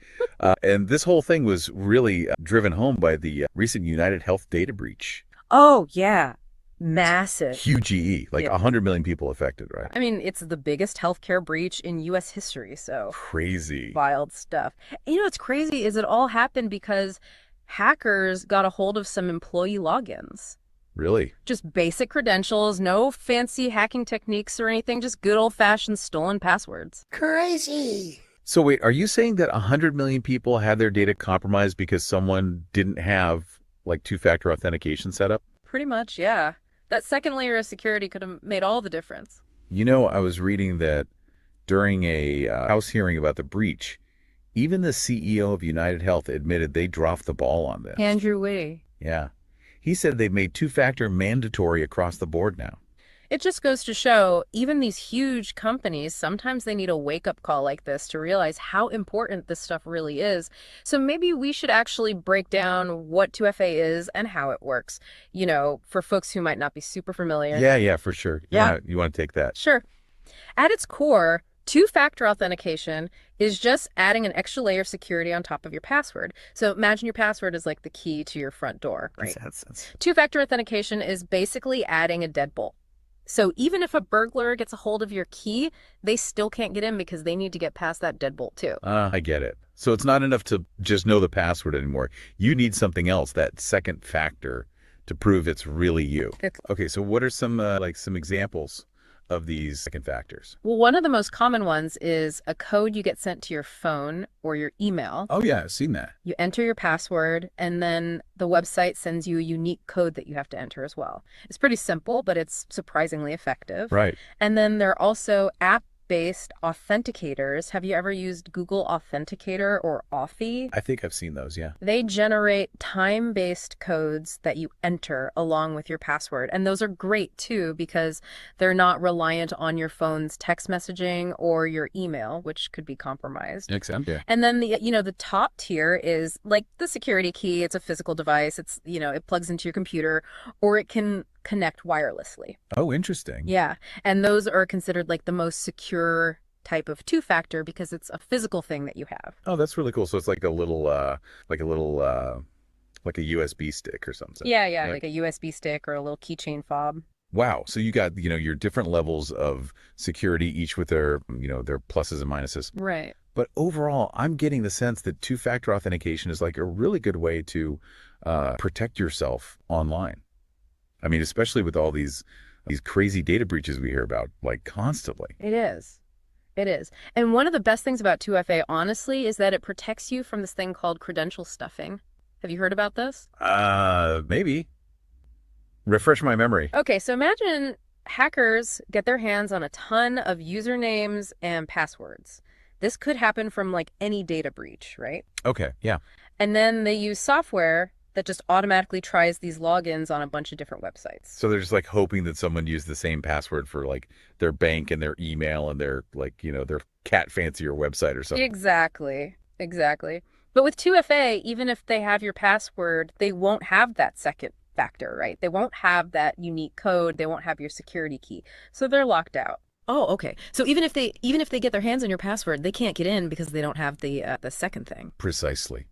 And this whole thing was really driven home by the recent United Health data breach. Oh, yeah. Massive. Huge EE, like Yeah. 100 million people affected, right? I mean, it's the biggest healthcare breach in U.S. history, so Crazy. wild stuff. And you know what's crazy is it all happened because hackers got a hold of some employee logins. Really? Just basic credentials, no fancy hacking techniques or anything, just good old-fashioned stolen passwords. Crazy. So wait, are you saying that 100 million people had their data compromised because someone didn't have like two-factor authentication set up? Pretty much, yeah. That second layer of security could have made all the difference. You know, I was reading that during a House hearing about the breach, even the CEO of United Health admitted they dropped the ball on this. Andrew Witty. Yeah. He said they've made two-factor mandatory across the board now. It just goes to show, even these huge companies, sometimes they need a wake-up call like this to realize how important this stuff really is. So maybe we should actually break down what 2FA is and how it works, you know, for folks who might not be super familiar. Yeah, for sure. Yeah. You want to take that? Sure. At its core, two-factor authentication is just adding an extra layer of security on top of your password. So imagine your password is like the key to your front door, right? That's sense. Two-factor authentication is basically adding a deadbolt. So even if a burglar gets a hold of your key, they still can't get in because they need to get past that deadbolt too. I get it. So it's not enough to just know the password anymore. You need something else, that second factor, to prove it's really you. Okay, so what are some some examples of these second factors? Well, one of the most common ones is a code you get sent to your phone or your email. Oh, yeah, I've seen that. You enter your password, and then the website sends you a unique code that you have to enter as well. It's pretty simple, but it's surprisingly effective. Right. And then there are also app-based authenticators. Have you ever used Google Authenticator or Authy? I think I've seen those, yeah. They generate time-based codes that you enter along with your password. And those are great too because they're not reliant on your phone's text messaging or your email, which could be compromised. Yeah. And then the top tier is like the security key. It's a physical device. It's, it plugs into your computer, or it can connect wirelessly. Oh, interesting. Yeah. And those are considered like the most secure type of two-factor because it's a physical thing that you have. Oh, that's really cool. So it's like a little like a USB stick or something. Yeah, like a USB stick or a little keychain fob. Wow. So you got, your different levels of security, each with their, their pluses and minuses. Right. But overall, I'm getting the sense that two-factor authentication is like a really good way to protect yourself online. I mean, especially with all these crazy data breaches we hear about, like, constantly. It is. It is. And one of the best things about 2FA, honestly, is that it protects you from this thing called credential stuffing. Have you heard about this? Maybe. Refresh my memory. Okay, so imagine hackers get their hands on a ton of usernames and passwords. This could happen from like any data breach, right? Okay, yeah. And then they use software that just automatically tries these logins on a bunch of different websites. So they're just like hoping that someone used the same password for like their bank and their email and their their cat fancier website or something. Exactly. But with 2FA, even if they have your password, they won't have that second factor, right? They won't have that unique code. They won't have your security key. So they're locked out. Oh, okay. So even if they get their hands on your password, they can't get in because they don't have the second thing. Precisely.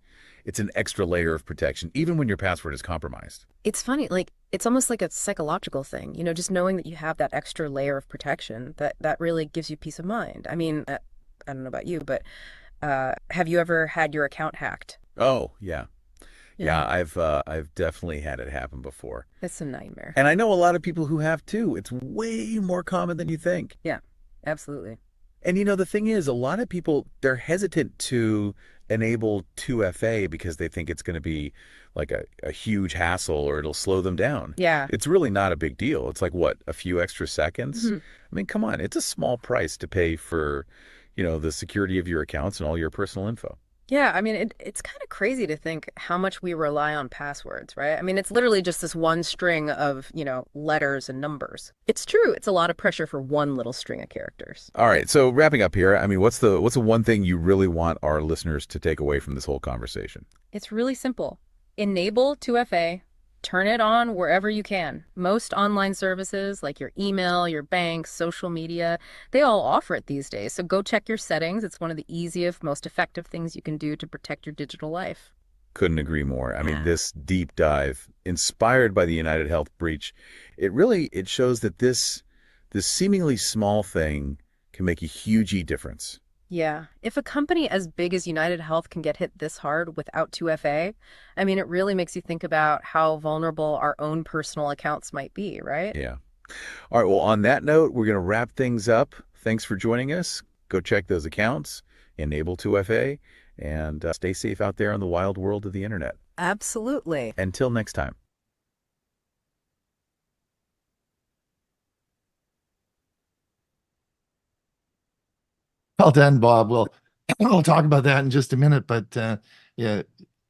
It's an extra layer of protection, even when your password is compromised. It's funny, like it's almost like a psychological thing, just knowing that you have that extra layer of protection that really gives you peace of mind. I mean, I don't know about you, but have you ever had your account hacked? Oh, yeah. Yeah, I've definitely had it happen before. It's a nightmare. And I know a lot of people who have too. It's way more common than you think. Yeah, absolutely. And the thing is, a lot of people, they're hesitant to enable 2FA because they think it's going to be like a huge hassle or it'll slow them down. Yeah. It's really not a big deal. It's like, what, a few extra seconds? Mm-hmm. I mean, come on. It's a small price to pay for, the security of your accounts and all your personal info. Yeah, I mean, it's kind of crazy to think how much we rely on passwords, right? I mean, it's literally just this one string of, letters and numbers. It's true. It's a lot of pressure for one little string of characters. All right. So wrapping up here, I mean, what's the one thing you really want our listeners to take away from this whole conversation? It's really simple. Enable 2FA. Turn it on wherever you can. Most online services like your email, your bank, social media, they all offer it these days. So go check your settings. It's one of the easiest, most effective things you can do to protect your digital life. Couldn't agree more. I mean, this deep dive, inspired by the United Health breach, it shows that this seemingly small thing can make a huge difference. Yeah. If a company as big as United Health can get hit this hard without 2FA, I mean, it really makes you think about how vulnerable our own personal accounts might be, right? Yeah. All right. Well, on that note, we're going to wrap things up. Thanks for joining us. Go check those accounts, enable 2FA, and stay safe out there in the wild world of the internet. Absolutely. Until next time. Well done, Bob. We'll talk about that in just a minute, but yeah,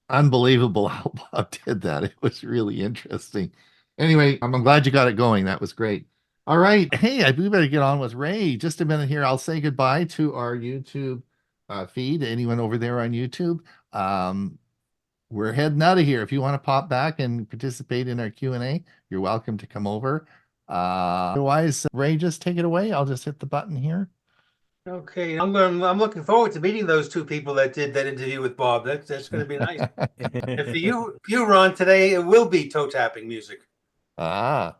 unbelievable how Bob did that. It was really interesting. Anyway, I'm glad you got it going. That was great. All right. Hey, we better get on with Ray. Just a minute here. I'll say goodbye to our YouTube feed. Anyone over there on YouTube? We're heading out of here. If you want to pop back and participate in our Q&A, you're welcome to come over. Otherwise, Ray, just take it away. I'll just hit the button here. Okay, I'm looking forward to meeting those two people that did that interview with Bob. That's going to be nice. And for you, Ron, today it will be toe tapping music. Ah.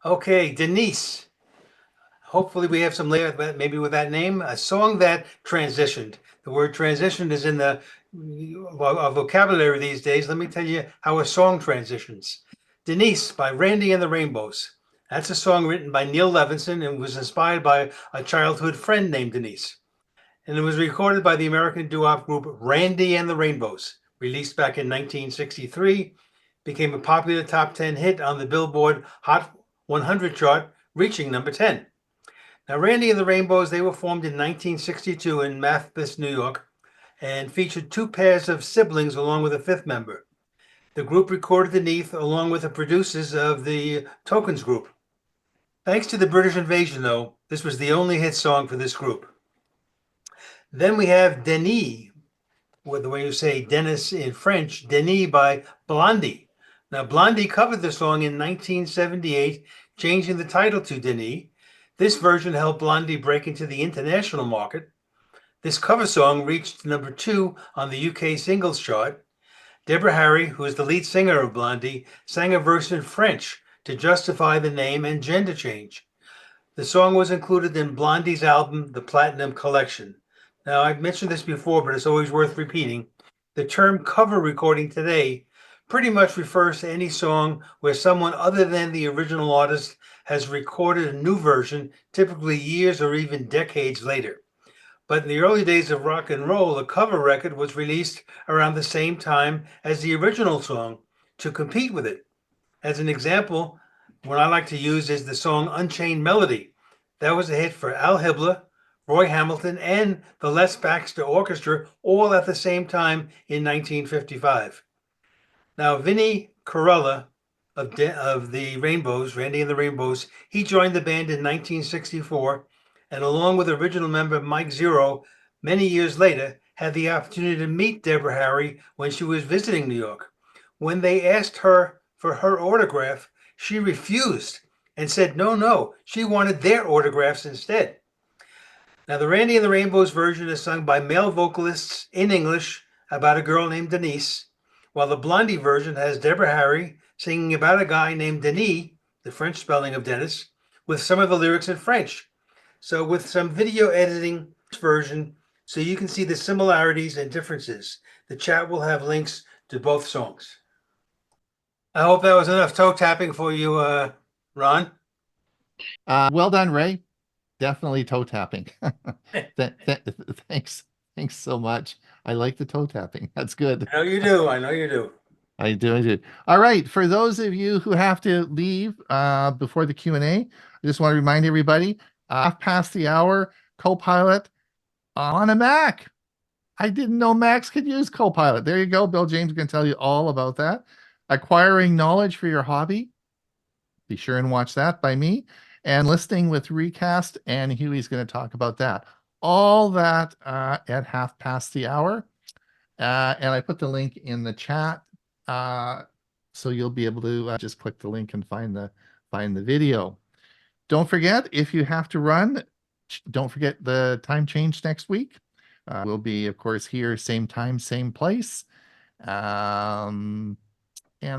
Okay, Denise. Hopefully we have some later, maybe with that name, a song that transitioned. The word transitioned is in the vocabulary these days. Let me tell you how a song transitions. Denise by Randy and the Rainbows. That's a song written by Neil Levinson and was inspired by a childhood friend named Denise. And it was recorded by the American doo-wop group Randy and the Rainbows, released back in 1963, became a popular top 10 hit on the Billboard Hot 100 chart, reaching number 10. Now, Randy and the Rainbows, they were formed in 1962 in Memphis, New York, and featured two pairs of siblings along with a fifth member. The group recorded Denise along with the producers of the Tokens group. Thanks to the British invasion, though, this was the only hit song for this group. Then we have Denis, or the way you say Dennis in French, Denis by Blondie. Now, Blondie covered the song in 1978, changing the title to Denis. This version helped Blondie break into the international market. This cover song reached number 2 on the UK singles chart. Deborah Harry, who is the lead singer of Blondie, sang a verse in French to justify the name and gender change. The song was included in Blondie's album, The Platinum Collection. Now, I've mentioned this before, but it's always worth repeating. The term cover recording today pretty much refers to any song where someone other than the original artist has recorded a new version, typically years or even decades later. But in the early days of rock and roll, a cover record was released around the same time as the original song to compete with it. As an example, what I like to use is the song Unchained Melody. That was a hit for Al Hibbler, Roy Hamilton, and the Les Baxter Orchestra, all at the same time in 1955. Now, Vinnie Corella of the Rainbows, Randy and the Rainbows, he joined the band in 1964, and along with original member Mike Zero, many years later, had the opportunity to meet Deborah Harry when she was visiting New York. When they asked her for her autograph, she refused and said no, she wanted their autographs instead. Now, the Randy and the Rainbows version is sung by male vocalists in English about a girl named Denise, while the Blondie version has Deborah Harry singing about a guy named Denis, the French spelling of Dennis, with some of the lyrics in French. So with some video editing version, so you can see the similarities and differences. The chat will have links to both songs. I hope that was enough toe tapping for you, Ron. Well done, Ray. Definitely toe tapping. Thanks. Thanks so much. I like the toe tapping. That's good. I know you do. I know you do. I do. All right. For those of you who have to leave before the Q&A, I just want to remind everybody, past the hour, Copilot on a Mac. I didn't know Macs could use Copilot. There you go. Bill James can tell you all about that. Acquiring knowledge for your hobby. Be sure and watch that by me. And listening with Recast, and Hewie's going to talk about that. All that at half past the hour. And I put the link in the chat. So you'll be able to just click the link and find the video. Don't forget, if you have to run, don't forget the time change next week. We'll be, of course, here, same time, same place. And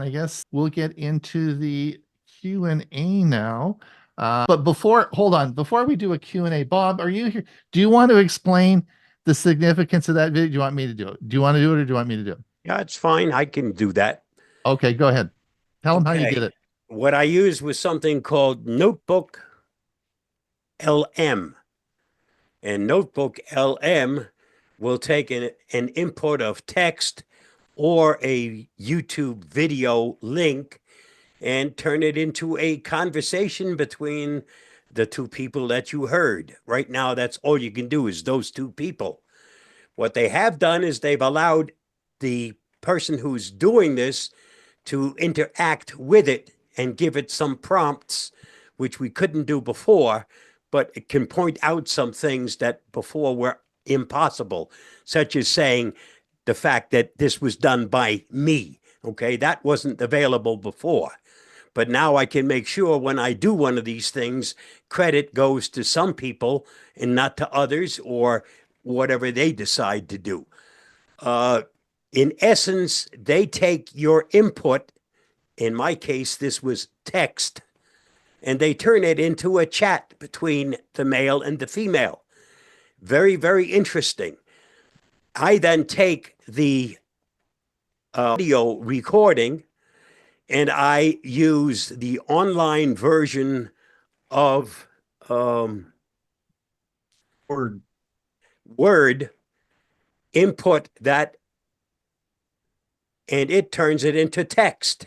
I guess we'll get into the Q&A now. But hold on, before we do a Q&A, Bob, are you here? Do you want to explain the significance of that video? Do you want me to do it? Do you want to do it or do you want me to do it? Yeah, it's fine. I can do that. Okay, go ahead. Tell them how you did it. What I used was something called Notebook LM. And Notebook LM will take an input of text or a YouTube video link and turn it into a conversation between the two people that you heard. Right now, that's all you can do is those two people. What they have done is they've allowed the person who's doing this to interact with it and give it some prompts, which we couldn't do before, but it can point out some things that before were impossible, such as saying the fact that this was done by me. Okay, that wasn't available before. But now I can make sure when I do one of these things, credit goes to some people and not to others, or whatever they decide to do. In essence, they take your input. In my case, this was text, and they turn it into a chat between the male and the female. Very, very interesting. I then take the audio recording and I use the online version of Word, input that, and it turns it into text.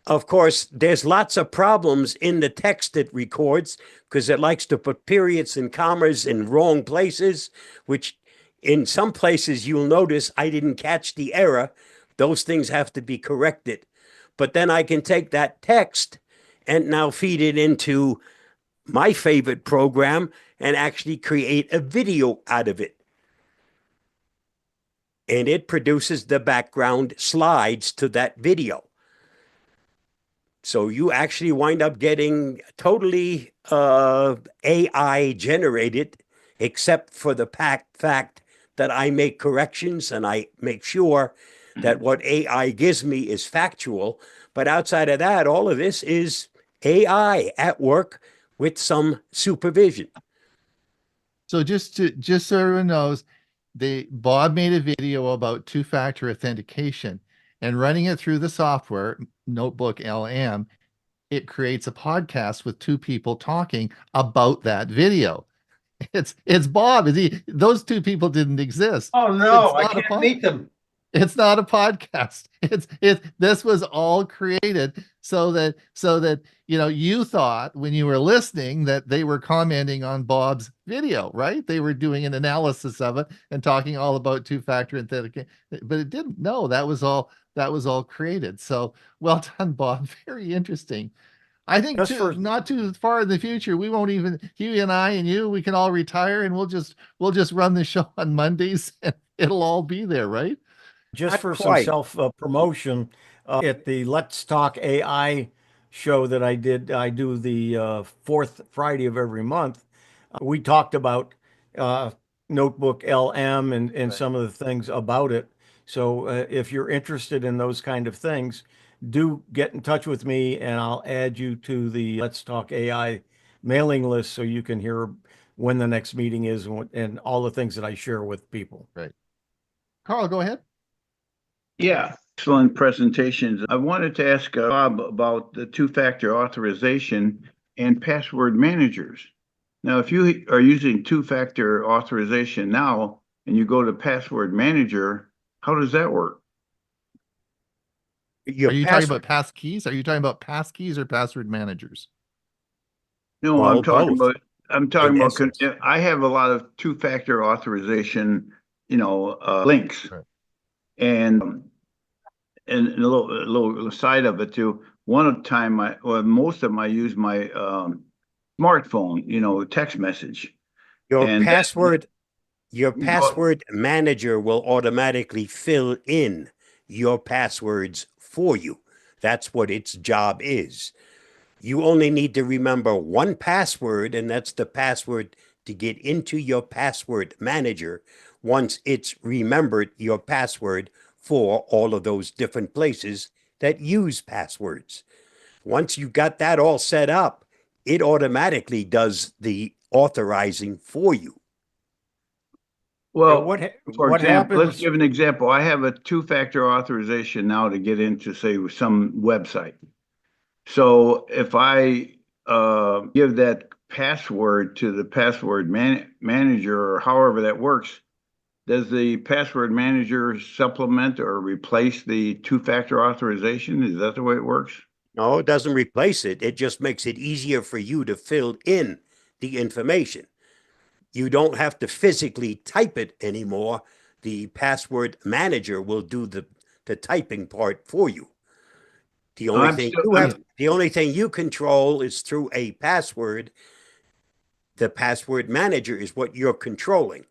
Of course, there's lots of problems in the text it records because it likes to put periods and commas in wrong places, which in some places you'll notice I didn't catch the error. Those things have to be corrected. But then I can take that text and now feed it into my favorite program and actually create a video out of it. And it produces the background slides to that video. So you actually wind up getting totally AI generated, except for the fact that I make corrections and I make sure that what AI gives me is factual. But outside of that, all of this is AI at work with some supervision. So just so everyone knows, Bob made a video about two-factor authentication, and running it through the software, Notebook LM, it creates a podcast with two people talking about that video. It's Bob. Those two people didn't exist. Oh no, It's I not a can't meet them. It's not a podcast. This was all created so that you thought when you were listening that they were commenting on Bob's video, right? They were doing an analysis of it and talking all about two-factor authentication, but it didn't. No, that was all created. So well done, Bob. Very interesting. I think not too far in the future, we won't even, Hewie and I and you, we can all retire and we'll just run the show on Mondays and it'll all be there, right? Just Not for quite. some self promotion, at the Let's Talk AI show that I did, I do the fourth Friday of every month. We talked about Notebook LM and some of the things about it. So if you're interested in those kind of things, do get in touch with me and I'll add you to the Let's Talk AI mailing list so you can hear when the next meeting is and all the things that I share with people. Right. Carl, go ahead. Yeah, excellent presentations. I wanted to ask Bob about the two-factor authorization and password managers. Now, if you are using two-factor authorization now and you go to password manager, how does that work? Are you talking about passkeys? Are you talking about passkeys or password managers? No, Well, I'm talking both, about, I have a lot of two-factor authorization, links. Right. And a little side of it too. Most of them I use my smartphone, text message. Your And password manager will automatically fill in your passwords for you. That's what its job is. You only need to remember one password, and that's the password to get into your password manager once it's remembered your password for all of those different places that use passwords. Once you got that all set up, it automatically does the authorizing for you. Well, what let's happens? give an example. I have a two-factor authorization now to get into, say, some website. So if I give that password to the password manager or however that works, does the password manager supplement or replace the two-factor authorization? Is that the way it works? No, it doesn't replace it. It just makes it easier for you to fill in the information. You don't have to physically type it anymore. The password manager will do the typing part for you. The only thing you control is through a password. The password manager is what you're controlling.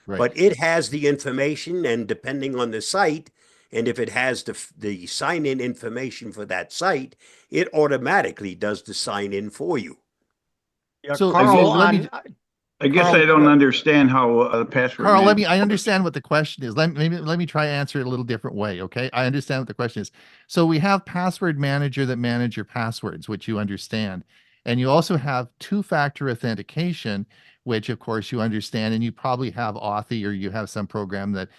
Right. But it has the information, and depending on the site, and if it has the sign-in information for that site, it automatically does the sign-in for you. Yeah, So Carl, let me I guess Carl, I don't understand how the password. Carl, manager I works. understand what the question is. Let me try to answer it a little different way. Okay. I understand what the question is. So we have password manager that manage your passwords, which you understand. And you also have two-factor authentication, which of course you understand, and you probably have Authy, or you have some program that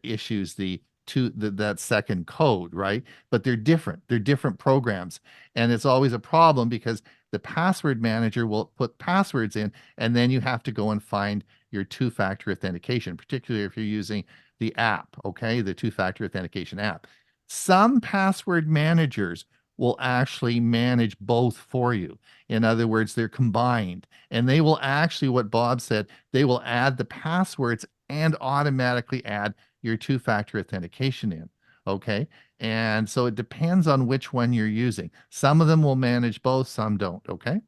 issues that second code, right? But they're different. They're different programs. And it's always a problem because the password manager will put passwords in, and then you have to go and find your two-factor authentication, particularly if you're using the app, okay, the two-factor authentication app. Some password managers will actually manage both for you. In other words, they're combined, and they will actually, what Bob said, they will add the passwords and automatically add your two-factor authentication in, okay? And so it depends on which one you're using. Some of them will manage both, some don't, okay?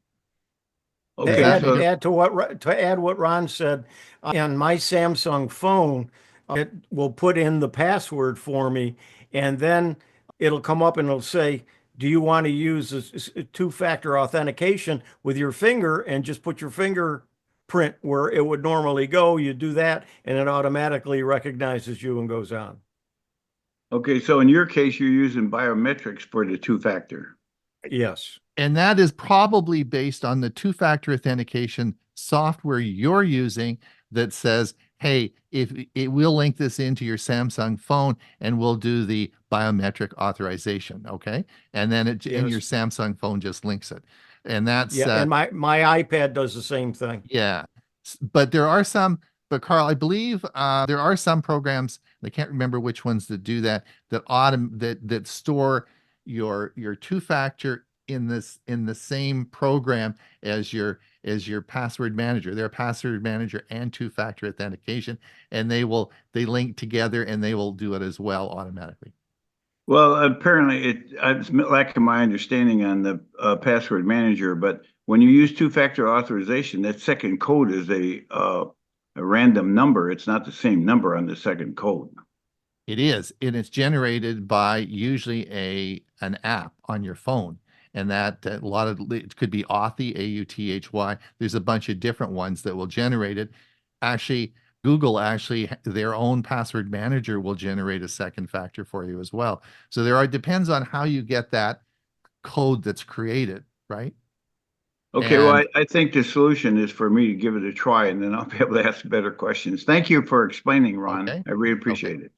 Okay, To so add what Ron said, on my Samsung phone, it will put in the password for me, and then it'll come up and it'll say, do you want to use a two-factor authentication with your finger, and just put your fingerprint where it would normally go. You do that, and it automatically recognizes you and goes on. okay, so in your case, you're using biometrics for the two-factor. Yes. And that is probably based on the two-factor authentication software you're using that says, hey, if it will link this into your Samsung phone and we'll do the biometric authorization, okay? And then and your Yes. Samsung phone just links it. And that's Yeah, and my iPad does the same thing. yeah. But there are some, but Carl, I believe there are some programs, I can't remember which ones that do that, that store your two-factor in the same program as your password manager. They're a password manager and two-factor authentication, and they link together, and they will do it as well automatically. Well, apparently it's lacking my understanding on the password manager, but when you use two-factor authorization, that second code is a random number. It's not the same number on the second code. It is, and it's generated by usually an app on your phone. And that a lot of it could be Authy, AUTHY. There's a bunch of different ones that will generate it. Actually, Google their own password manager will generate a second factor for you as well. So depends on how you get that code that's created, right? Okay, well, And- I think the solution is for me to give it a try, and then I'll be able to ask better questions. Thank you for explaining, Ron. Okay. I really appreciate it.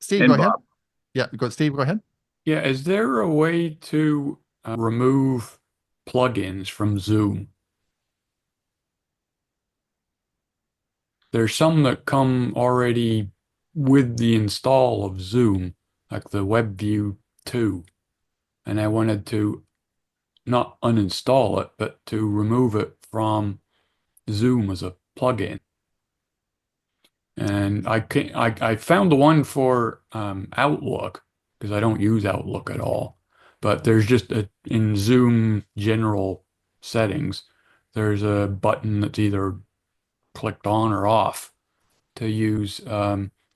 Steve, And go ahead. Bob. Yeah, Steve, go ahead. Yeah, is there a way to remove plugins from Zoom? There's some that come already with the install of Zoom, like the WebView 2. And I wanted to not uninstall it, but to remove it from Zoom as a plugin. And I found the one for Outlook, because I don't use Outlook at all. But there's just in Zoom general settings, there's a button that's either clicked on or off to use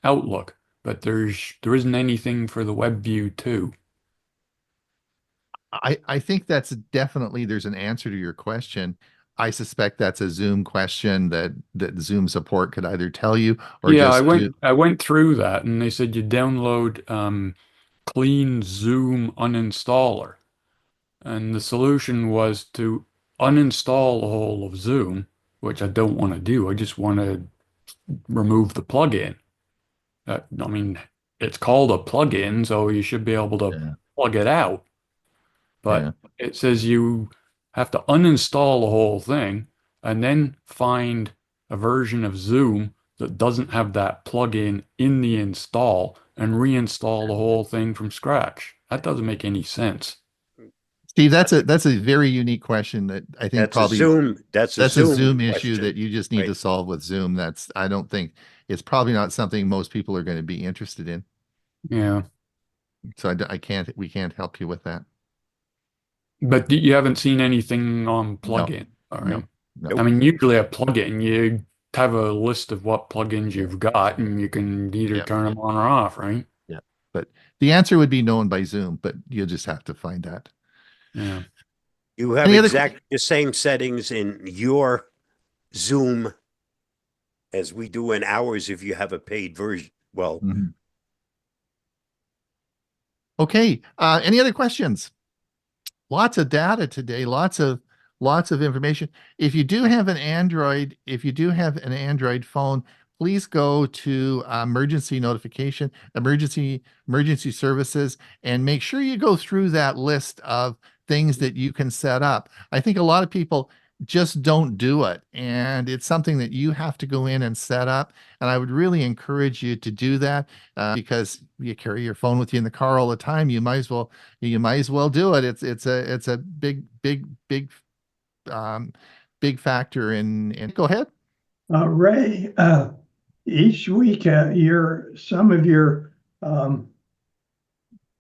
Outlook. But there isn't anything for the WebView 2. I think that's definitely, there's an answer to your question. I suspect that's a Zoom question that Zoom support could either tell you or Yeah, just I went through that, and they said you download Clean Zoom Uninstaller. And the solution was to uninstall the whole of Zoom, which I don't want to do. I just want to remove the plugin. I mean, it's called a plugin, so you should be able to plug it out. But it says you have to uninstall the whole thing and then find a version of Zoom that doesn't have that plugin in the install and reinstall the whole thing from scratch. That doesn't make any sense. Steve, that's a very unique question that I think That's probably that's a a Zoom issue question. that you just need to Right. solve with Zoom. I don't think it's probably not something most people are going to be interested in. Yeah. So we can't help you with that. But you haven't seen anything on plugin. All right. No. I mean, usually a plugin, you have a list of what plugins you've got, and you can either turn them on or off, right? Yeah. But the answer would be known by Zoom, but you'll just have to find that. Yeah. You have Any other exactly the same settings in your Zoom as we do in ours if you have a paid version. Well, Mhm. Okay, any other questions? Lots of data today, lots of information. If you do have an Android, phone, please go to emergency notification, emergency services, and make sure you go through that list of things that you can set up. I think a lot of people just don't do it, and it's something that you have to go in and set up. And I would really encourage you to do that because you carry your phone with you in the car all the time. You might as well do it. It's a big factor in. Go ahead. Ray, each week some of your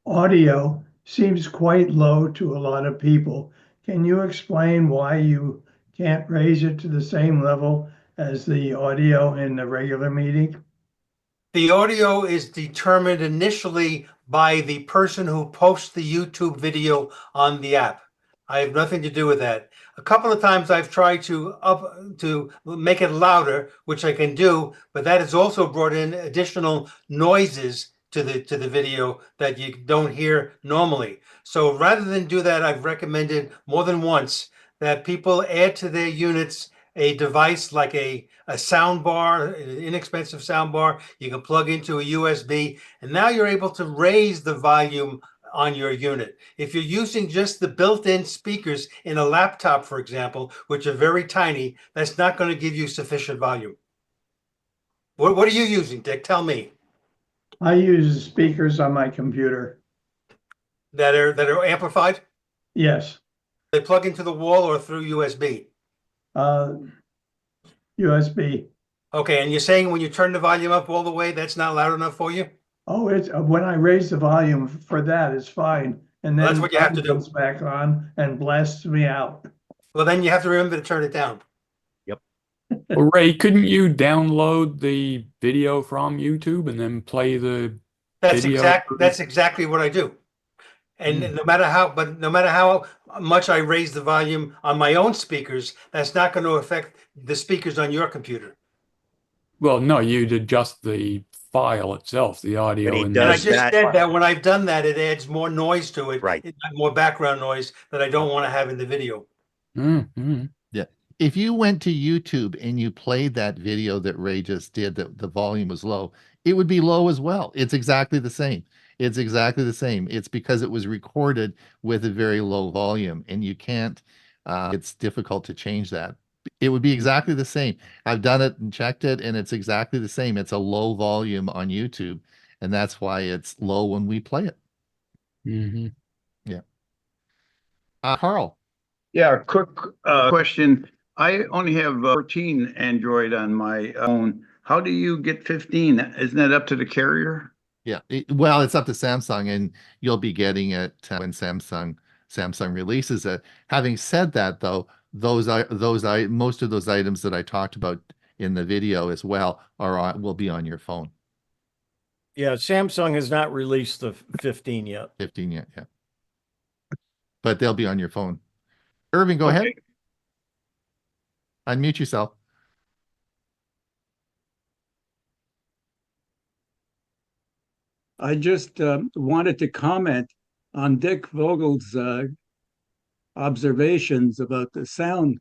audio seems quite low to a lot of people. Can you explain why you can't raise it to the same level as the audio in the regular meeting? The audio is determined initially by the person who posts the YouTube video on the app. I have nothing to do with that. A couple of times I've tried to make it louder, which I can do, but that has also brought in additional noises to the video that you don't hear normally. So rather than do that, I've recommended more than once that people add to their units a device like a sound bar, an inexpensive sound bar you can plug into a USB, and now you're able to raise the volume on your unit. If you're using just the built-in speakers in a laptop, for example, which are very tiny, that's not going to give you sufficient volume. What are you using, Dick? Tell me. I use speakers on my computer. That are amplified? Yes. They plug into the wall or through USB? USB. Okay, and you're saying when you turn the volume up all the way, that's not loud enough for you? Oh, it's when I raise the volume for that, it's fine. And then That's what you have to it do. comes back on and blasts me out. Well, then you have to remember to turn it down. Well, Ray, couldn't you download the video from YouTube and then play the video? That's exactly what I do. And no matter how much I raise the volume on my own speakers, that's not going to affect the speakers on your computer. Well, no, you'd adjust the file itself, the audio. he And And I does just that. said that when I've done that, it adds more noise to it. Right. It adds more background noise that I don't want to have in the video. Yeah. If you went to YouTube and you played that video that Ray just did, that the volume was low, it would be low as well. It's exactly the same. It's because it was recorded with a very low volume, and you can't, it's difficult to change that. It would be exactly the same. I've done it and checked it, and it's exactly the same. It's a low volume on YouTube, and that's why it's low when we play it. Yeah. Carl. Yeah, quick question. I only have 14 Android on my own. How do you get 15? Isn't that up to the carrier? Yeah, well, it's up to Samsung, and you'll be getting it when Samsung releases it. Having said that, though, most of those items that I talked about in the video as well will be on your phone. Yeah, Samsung has not released the 15 yet. 15 yet, yeah. But they'll be on your phone. Irving, go ahead. Unmute yourself. I just wanted to comment on Dick Vogel's observations about the sound.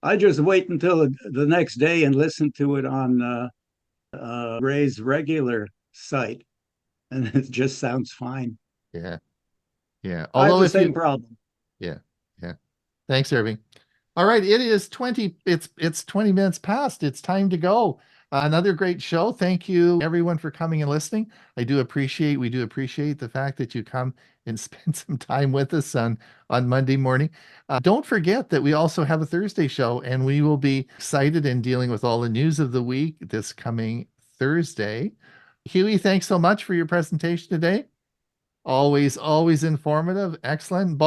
I just wait until the next day and listen to it on Ray's regular site, and it just sounds fine. Yeah, yeah. I have Although the same problem. Yeah, yeah. Thanks, Irving. All right, it is 20. It's 20 minutes past. It's time to go. Another great show. Thank you, everyone, for coming and listening. We do appreciate the fact that you come and spend some time with us on Monday morning. Don't forget that we also have a Thursday show, and we will be excited in dealing with all the news of the week this coming Thursday. Hewie, thanks so much for your presentation today. Always informative. Excellent.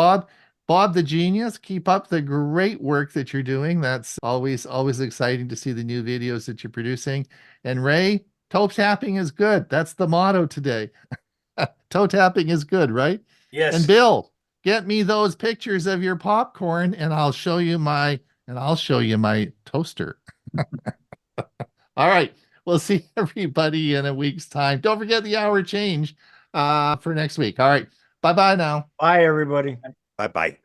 Bob the genius, keep up the great work that you're doing. That's always exciting to see the new videos that you're producing. And Ray, toe tapping is good. That's the motto today. Toe tapping is good, right? Yes. And Bill, get me those pictures of your popcorn, and I'll show you my toaster. All right. We'll see everybody in a week's time. Don't forget the hour change for next week. All right. Bye-bye now. Bye, everybody. Bye bye.